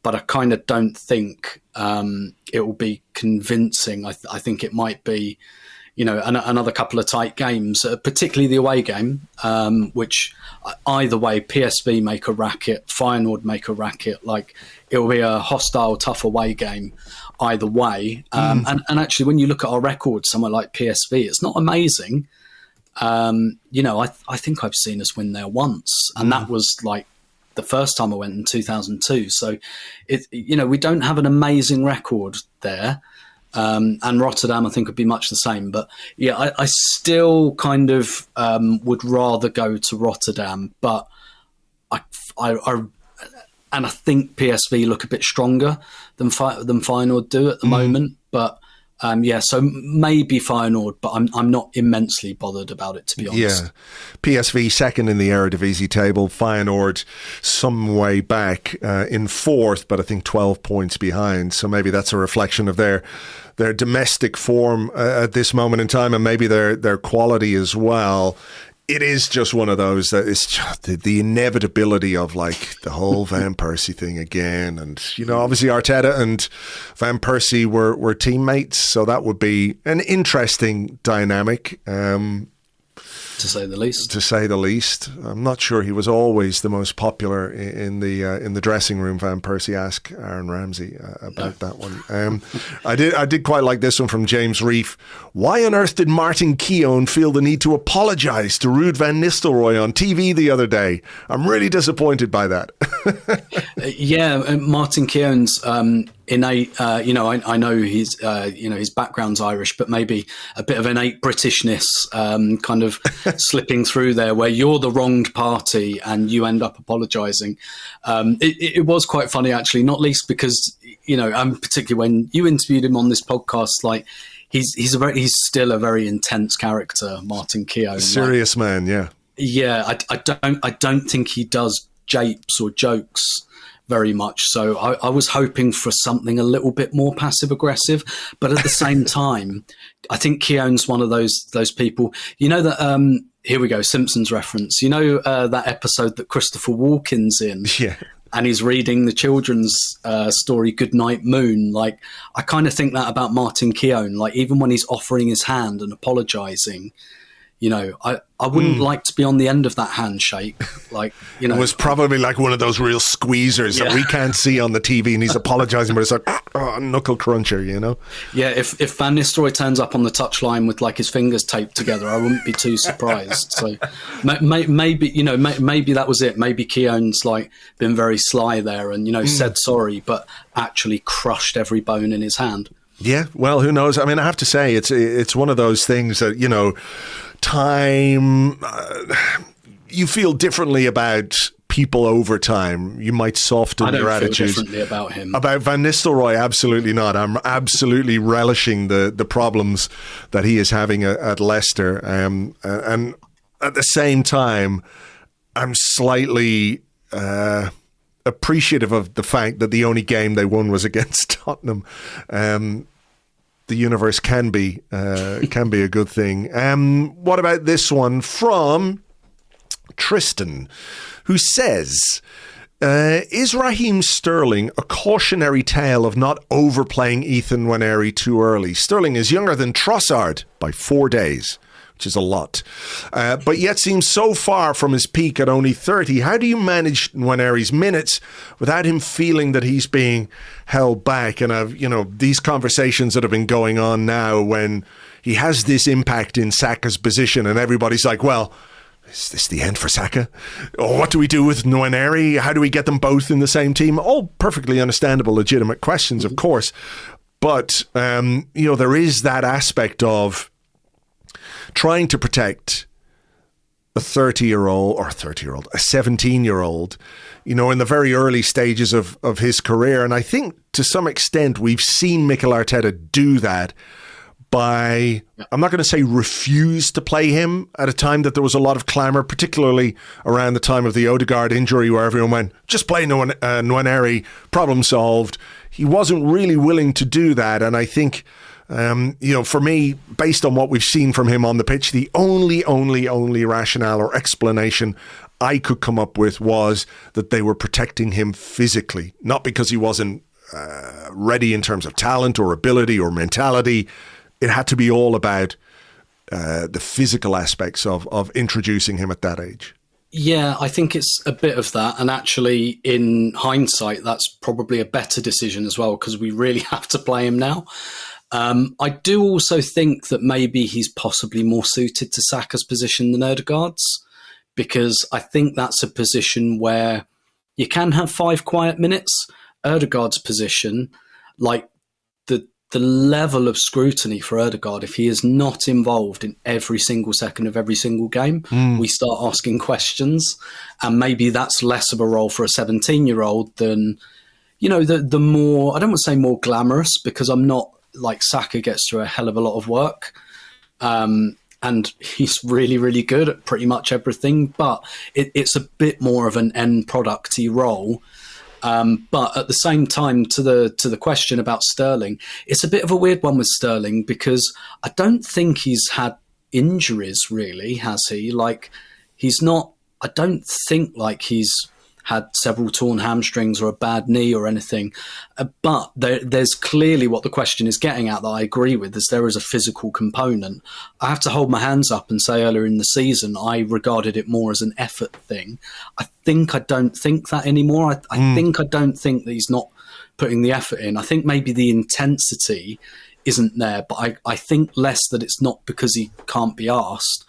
but I kind of don't think it will be convincing. I think it might be, another couple of tight games, particularly the away game, which either way, PSV make a racket, Feyenoord make a racket. It will be a hostile, tough away game either way. And actually, when you look at our record, somewhere like PSV, it's not amazing. I think I've seen us win there once, and that was the first time I went in 2002. So, we don't have an amazing record there. And Rotterdam, I think, would be much the same. But yeah, I still kind of would rather go to Rotterdam. But I think PSV look a bit stronger than Feyenoord do at the moment. But so maybe Feyenoord, but I'm not immensely bothered about it, to be honest. Yeah, PSV second in the Eredivisie table, Feyenoord some way back in fourth, but I think 12 points behind. So maybe that's a reflection of their domestic form at this moment in time, and maybe their quality as well. It is just one of those that it's just the inevitability of the whole Van Persie thing again. And, obviously Arteta and Van Persie were teammates, so that would be an interesting dynamic. to say the least. To say the least. I'm not sure he was always the most popular in the dressing room. Van Persie, ask Aaron Ramsey about that one. I did quite like this one from James Reef. Why on earth did Martin Keown feel the need to apologise to Ruud van Nistelrooy on TV the other day? I'm really disappointed by that. Martin Keown's innate, I know his, his background's Irish, but maybe a bit of innate Britishness kind of slipping through there, where you're the wronged party and you end up apologising. It was quite funny, actually, not least because, particularly when you interviewed him on this podcast, like he's still a very intense character, Martin Keown. Serious man, yeah. Yeah, I don't think he does japes or jokes very much. So I was hoping for something a little bit more passive aggressive, but at the same time, I think Keown's one of those people. You know that here we go, Simpsons reference. You know that episode that Christopher Walken's in, yeah, and he's reading the children's story Goodnight Moon. Like, I kind of think that about Martin Keown. Like, even when he's offering his hand and apologising, I wouldn't like to be on the end of that handshake. Like, it was probably like one of those real squeezers that we can't see on the TV, and he's apologising, but it's like knuckle cruncher, Yeah, if Van Nistelrooy turns up on the touchline with like his fingers taped together, I wouldn't be too surprised. So maybe that was it. Maybe Keown's like been very sly there and said sorry, but actually crushed every bone in his hand. Yeah, well, who knows? I mean, I have to say, it's one of those things that, time, you feel differently about people over time. You might soften your attitude. I don't feel differently about him. About Van Nistelrooy, absolutely not. I'm absolutely relishing the problems that he is having at Leicester. And at the same time, I'm slightly appreciative of the fact that the only game they won was against Tottenham. The universe can be a good thing. What about this one from Tristan, who says, is Raheem Sterling a cautionary tale of not overplaying Ethan Nwaneri too early? Sterling is younger than Trossard by 4 days, which is a lot, but yet seems so far from his peak at only 30. How do you manage Nwaneri's minutes without him feeling that he's being held back? And these conversations that have been going on now when he has this impact in Saka's position and everybody's like, well, is this the end for Saka? Or what do we do with Nwaneri? How do we get them both in the same team? All perfectly understandable, legitimate questions, of course. But, there is that aspect of trying to protect a 17-year-old, in the very early stages of his career. And I think to some extent we've seen Mikel Arteta do that by, I'm not going to say refuse to play him at a time that there was a lot of clamour, particularly around the time of the Odegaard injury, where everyone went, just play Nwaneri, problem solved. He wasn't really willing to do that. And I think, for me, based on what we've seen from him on the pitch, the only rationale or explanation I could come up with was that they were protecting him physically, not because he wasn't ready in terms of talent or ability or mentality. It had to be all about the physical aspects of introducing him at that age. Yeah, I think it's a bit of that. And actually, in hindsight, that's probably a better decision as well, because we really have to play him now. I do also think that maybe he's possibly more suited to Saka's position than Odegaard's, because I think that's a position where you can have 5 quiet minutes. Odegaard's position, like the level of scrutiny for Odegaard, if he is not involved in every single second of every single game, we start asking questions. And maybe that's less of a role for a 17-year-old than, the more, I don't want to say more glamorous, because I'm not, like, Saka gets through a hell of a lot of work. And he's really, really good at pretty much everything, but it's a bit more of an end producty role. But at the same time, to the question about Sterling, it's a bit of a weird one with Sterling, because I don't think he's had injuries, really, has he? Like, he's not, I don't think like he's had several torn hamstrings or a bad knee or anything. But there's clearly what the question is getting at that I agree with, is there is a physical component. I have to hold my hands up and say earlier in the season, I regarded it more as an effort thing. I don't think that anymore. I don't think that he's not putting the effort in. I think maybe the intensity isn't there, but I think less that it's not because he can't be asked.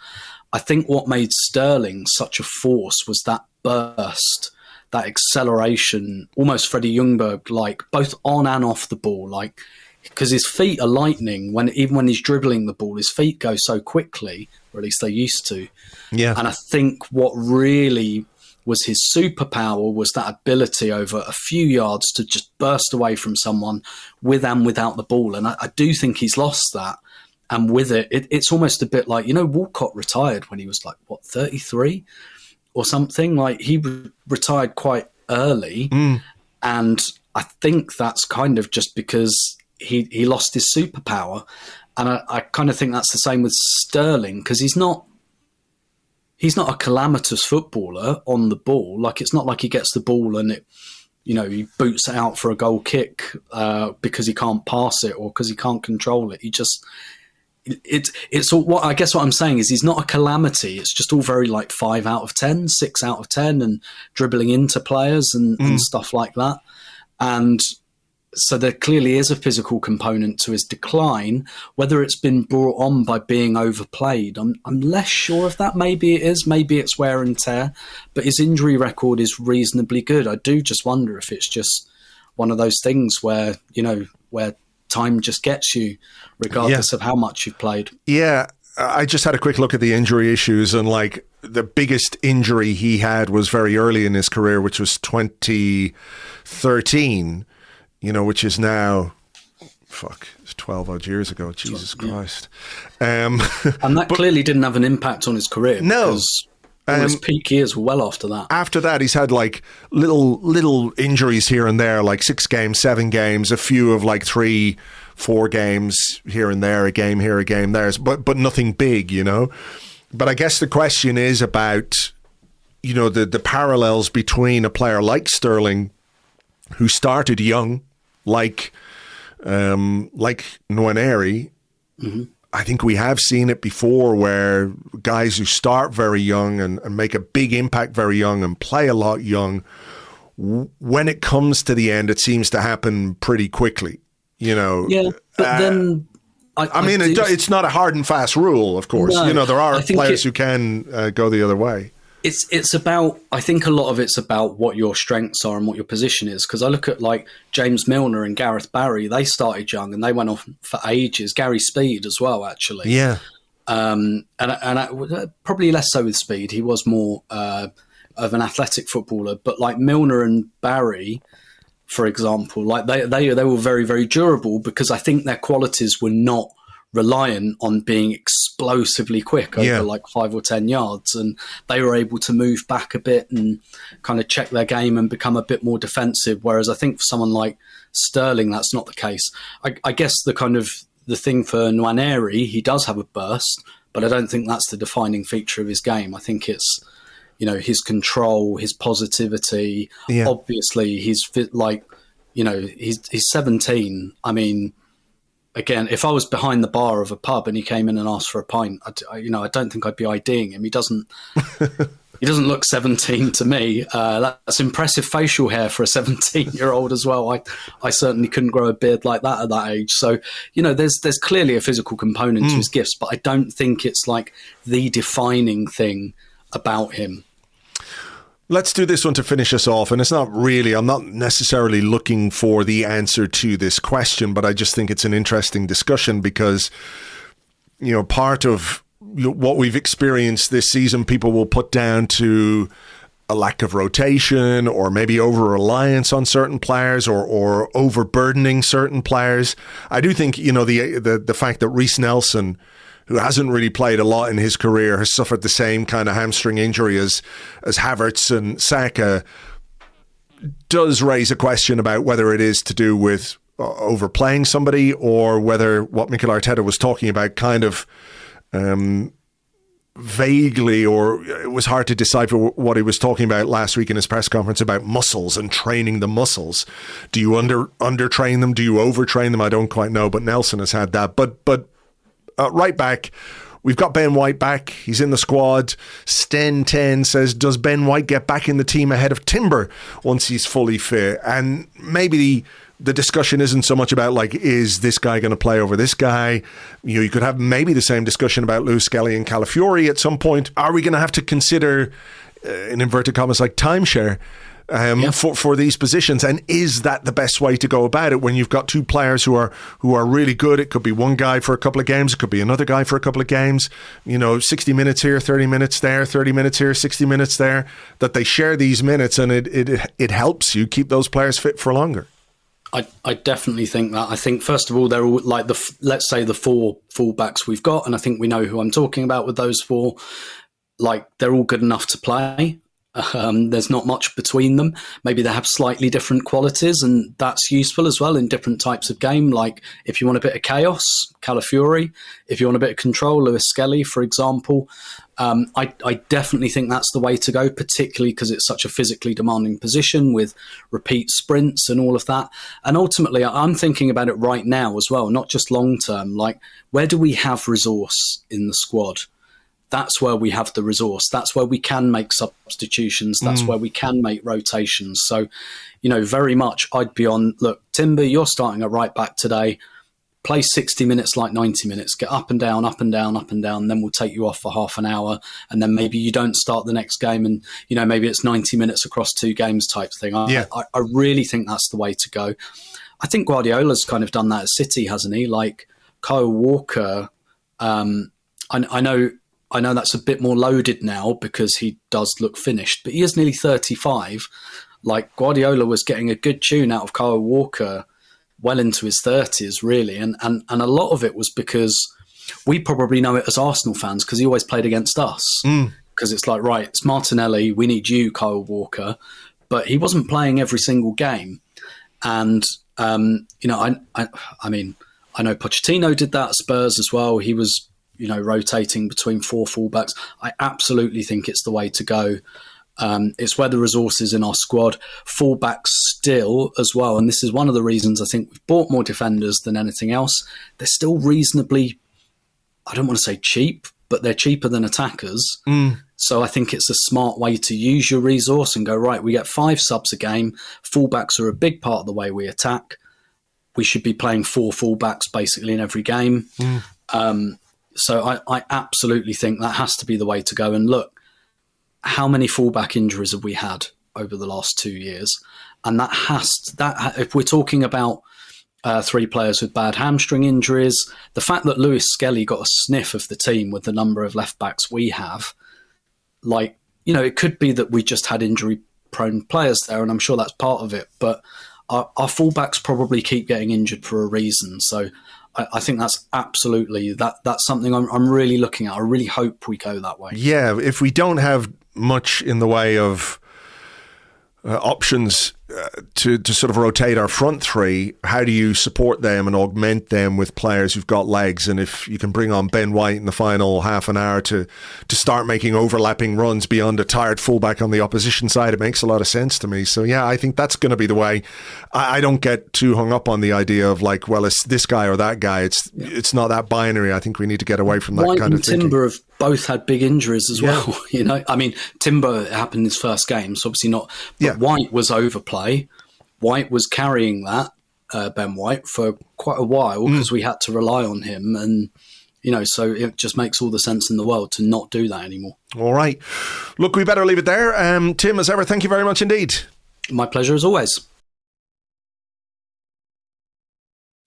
I think what made Sterling such a force was that burst, that acceleration, almost Freddie Ljungberg, like both on and off the ball, like because his feet are lightning. Even when he's dribbling the ball, his feet go so quickly, or at least they used to. Yeah. And I think what really was his superpower was that ability over a few yards to just burst away from someone with and without the ball. And I do think he's lost that. And with it's almost a bit like, Walcott retired when he was 33 or something. Like he retired quite early. And I think that's kind of just because he lost his superpower. And I kind of think that's the same with Sterling, because he's not a calamitous footballer on the ball. Like, it's not like he gets the ball and he boots it out for a goal kick because he can't pass it or because he can't control it. It's all, what I guess what I'm saying is he's not a calamity. It's just all very 5 out of 10, 6 out of 10, and dribbling into players and stuff like that. And so there clearly is a physical component to his decline. Whether it's been brought on by being overplayed, I'm less sure of that. Maybe it is. Maybe it's wear and tear. But his injury record is reasonably good. I do just wonder if it's just one of those things where, where time just gets you, regardless of how much you've played. Yeah. I just had a quick look at the injury issues, and the biggest injury he had was very early in his career, which was 2013. Which is now, it's 12 odd years ago. Jesus Christ. And that clearly didn't have an impact on his career. No. Because all his peak years were well after that. After that, he's had little injuries here and there, 6 games, 7 games, a few of 3, 4 games here and there, a game here, a game there, but nothing big, But I guess the question is about, the parallels between a player like Sterling, who started young, like Nwaneri. I think we have seen it before, where guys who start very young and make a big impact very young and play a lot young, when it comes to the end, it seems to happen pretty quickly. Yeah, but then it's not a hard and fast rule, of course. No, there are players who can go the other way. It's about, I think a lot of it's about what your strengths are and what your position is. Because I look at James Milner and Gareth Barry, they started young and they went off for ages. Gary Speed as well, actually. Yeah. And probably less so with Speed. He was more of an athletic footballer. But Milner and Barry, for example, they were very, very durable, because I think their qualities were not reliant on being explosively quick over 5 or 10 yards, and they were able to move back a bit and kind of check their game and become a bit more defensive, whereas I think for someone like Sterling that's not the case. I guess the thing for Nwaneri, he does have a burst, but I don't think that's the defining feature of his game. I think it's his control, his positivity. Obviously he's he's 17. I mean, again, if I was behind the bar of a pub and he came in and asked for a pint, I don't think I'd be IDing him. He doesn't look 17 to me. That's impressive facial hair for a 17-year-old as well. I certainly couldn't grow a beard like that at that age. So, there's clearly a physical component to his gifts, but I don't think it's the defining thing about him. Let's do this one to finish us off. And I'm not necessarily looking for the answer to this question, but I just think it's an interesting discussion because, part of what we've experienced this season, people will put down to a lack of rotation or maybe over-reliance on certain players or overburdening certain players. I do think, the fact that Reece Nelson, who hasn't really played a lot in his career, has suffered the same kind of hamstring injury as Havertz and Saka, does raise a question about whether it is to do with overplaying somebody or whether what Mikel Arteta was talking about kind of vaguely, or it was hard to decipher what he was talking about last week in his press conference about muscles and training the muscles. Do you undertrain them? Do you overtrain them? I don't quite know, but Nelson has had that. But right back, we've got Ben White back. He's in the squad. Sten10 says, does Ben White get back in the team ahead of Timber once he's fully fit? And maybe the discussion isn't so much about, like, is this guy going to play over this guy? You know, you could have maybe the same discussion about Lewis Skelly and Calafiori at some point. Are we going to have to consider, in inverted commas, like timeshare for these positions? And is that the best way to go about it when you've got two players who are really good? It could be one guy for a couple of games. It could be another guy for a couple of games. 60 minutes here, 30 minutes there, 30 minutes here, 60 minutes there, that they share these minutes, and it helps you keep those players fit for longer. I definitely think that. I think, first of all, they're all like let's say the four fullbacks we've got, and I think we know who I'm talking about with those four. Like, they're all good enough to play. There's not much between them. Maybe they have slightly different qualities, and that's useful as well in different types of game. Like, if you want a bit of chaos, Calafiori. If you want a bit of control, Lewis Skelly, for example. I definitely think that's the way to go, particularly because it's such a physically demanding position with repeat sprints and all of that. And ultimately, I'm thinking about it right now as well, not just long term. Like, where do we have resource in the squad? That's where we have the resource. That's where we can make substitutions. That's where we can make rotations. So, very much I'd be on, look, Timber, you're starting at right back today. Play 60 minutes like 90 minutes. Get up and down, up and down, up and down. Then we'll take you off for half an hour. And then maybe you don't start the next game and, maybe it's 90 minutes across 2 games type thing. I really think that's the way to go. I think Guardiola's kind of done that at City, hasn't he? Like, Kyle Walker, I know that's a bit more loaded now because he does look finished, but he is nearly 35. Like, Guardiola was getting a good tune out of Kyle Walker well into his 30s, really. And a lot of it was because we probably know it as Arsenal fans because he always played against us. Because it's like, right, it's Martinelli, we need you, Kyle Walker. But he wasn't playing every single game. And, I mean, I know Pochettino did that at Spurs as well. He was, rotating between 4 fullbacks. I absolutely think it's the way to go. It's where the resources in our squad, fullbacks still as well. And this is one of the reasons I think we've bought more defenders than anything else. They're still reasonably, I don't want to say cheap, but they're cheaper than attackers. So I think it's a smart way to use your resource and go, right, we get 5 subs a game. Fullbacks are a big part of the way we attack. We should be playing 4 fullbacks basically in every game. So I absolutely think that has to be the way to go. And look, how many fullback injuries have we had over the last 2 years? And if we're talking about 3 players with bad hamstring injuries, the fact that Lewis Skelly got a sniff of the team with the number of left backs we have, it could be that we just had injury prone players there, and I'm sure that's part of it. But our fullbacks probably keep getting injured for a reason. So I think that's absolutely, that's something I'm really looking at. I really hope we go that way. Yeah, if we don't have much in the way of options to sort of rotate our front 3, how do you support them and augment them with players who've got legs? And if you can bring on Ben White in the final half an hour to start making overlapping runs beyond a tired fullback on the opposition side, it makes a lot of sense to me. So yeah, I think that's going to be the way. I don't get too hung up on the idea of like, well, it's this guy or that guy. It's not that binary. I think we need to get away from that White kind of thinking. Timber have both had big injuries as well. I mean, Timber happened in his first game, so obviously not. But White was overplay. White was carrying that, Ben White, for quite a while because we had to rely on him. And, so it just makes all the sense in the world to not do that anymore. All right. Look, we better leave it there. Tim, as ever, thank you very much indeed. My pleasure as always.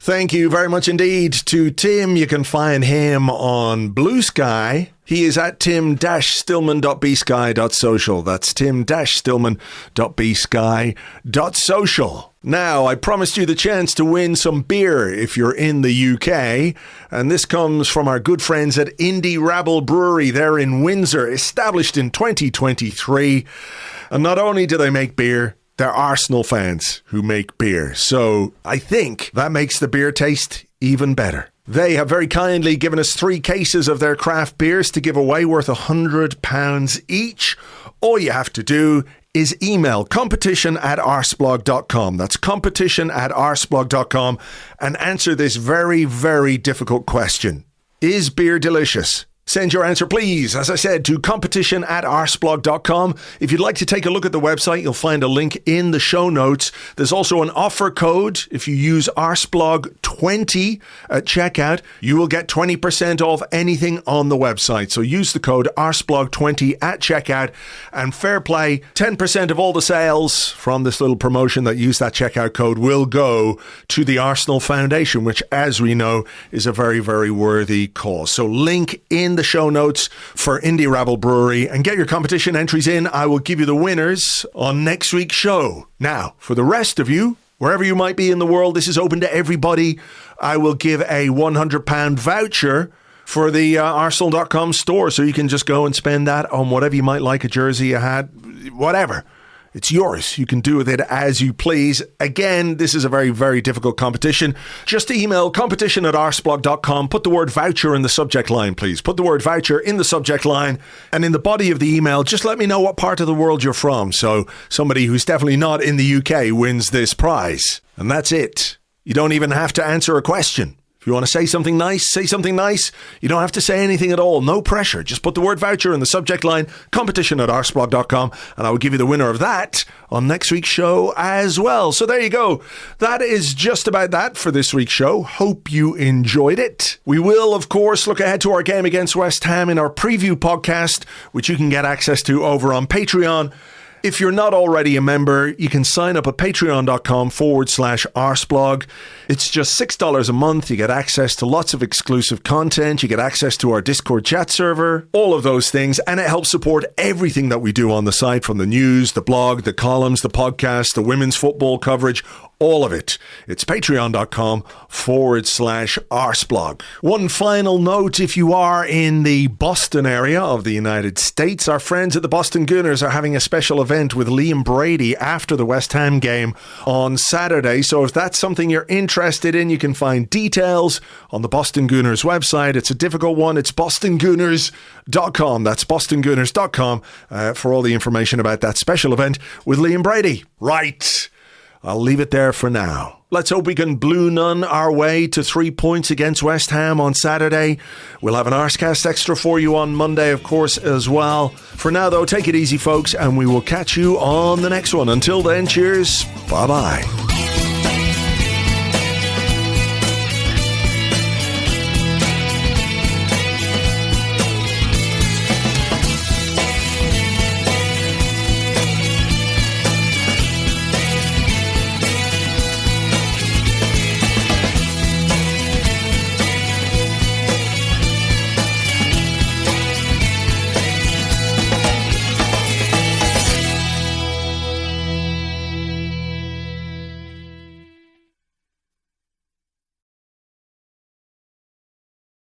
Thank you very much indeed to Tim. You can find him on Blue Sky. He is at tim-stillman.bsky.social. That's tim-stillman.bsky.social. Now, I promised you the chance to win some beer if you're in the UK, and this comes from our good friends at Indie Rabble Brewery. They're in Windsor, established in 2023. And not only do they make beer, they're Arsenal fans who make beer. So I think that makes the beer taste even better. They have very kindly given us 3 cases of their craft beers to give away worth £100 each. All you have to do is email competition@arseblog.com. That's competition@arseblog.com and answer this very, very difficult question. Is beer delicious? Send your answer, please, as I said, to competition@arseblog.com. If you'd like to take a look at the website, you'll find a link in the show notes. There's also an offer code. If you use Arseblog20 at checkout, you will get 20% off anything on the website. So use the code Arseblog20 at checkout, and fair play, 10% of all the sales from this little promotion that use that checkout code will go to the Arsenal Foundation, which, as we know, is a very, very worthy cause. So link in the show notes for Indie Rabble Brewery, and get your competition entries in. I will give you the winners on next week's show. Now, for the rest of you, wherever you might be in the world, this is open to everybody. I will give a £100 voucher for the Arsenal.com store, so you can just go and spend that on whatever you might like, a jersey, a hat, whatever. It's yours. You can do with it as you please. Again, this is a very, very difficult competition. Just email competition@arseblog.com. Put the word voucher in the subject line, please. Put the word voucher in the subject line. And in the body of the email, just let me know what part of the world you're from. So somebody who's definitely not in the UK wins this prize. And that's it. You don't even have to answer a question. If you want to say something nice, say something nice. You don't have to say anything at all. No pressure. Just put the word voucher in the subject line, competition@arseblog.com, and I will give you the winner of that on next week's show as well. So there you go. That is just about that for this week's show. Hope you enjoyed it. We will, of course, look ahead to our game against West Ham in our preview podcast, which you can get access to over on Patreon. If you're not already a member, you can sign up at patreon.com/Arseblog. It's just $6 a month. You get access to lots of exclusive content. You get access to our Discord chat server, all of those things. And it helps support everything that we do on the site, from the news, the blog, the columns, the podcast, the women's football coverage, all of it. It's patreon.com/Arseblog. One final note, if you are in the Boston area of the United States, our friends at the Boston Gooners are having a special event with Liam Brady after the West Ham game on Saturday. So if that's something you're interested in, you can find details on the Boston Gooners website. It's a difficult one. It's bostongooners.com. That's bostongooners.com for all the information about that special event with Liam Brady. Right. I'll leave it there for now. Let's hope we can blue nun our way to 3 points against West Ham on Saturday. We'll have an Arsecast extra for you on Monday, of course, as well. For now, though, take it easy, folks, and we will catch you on the next one. Until then, cheers. Bye-bye.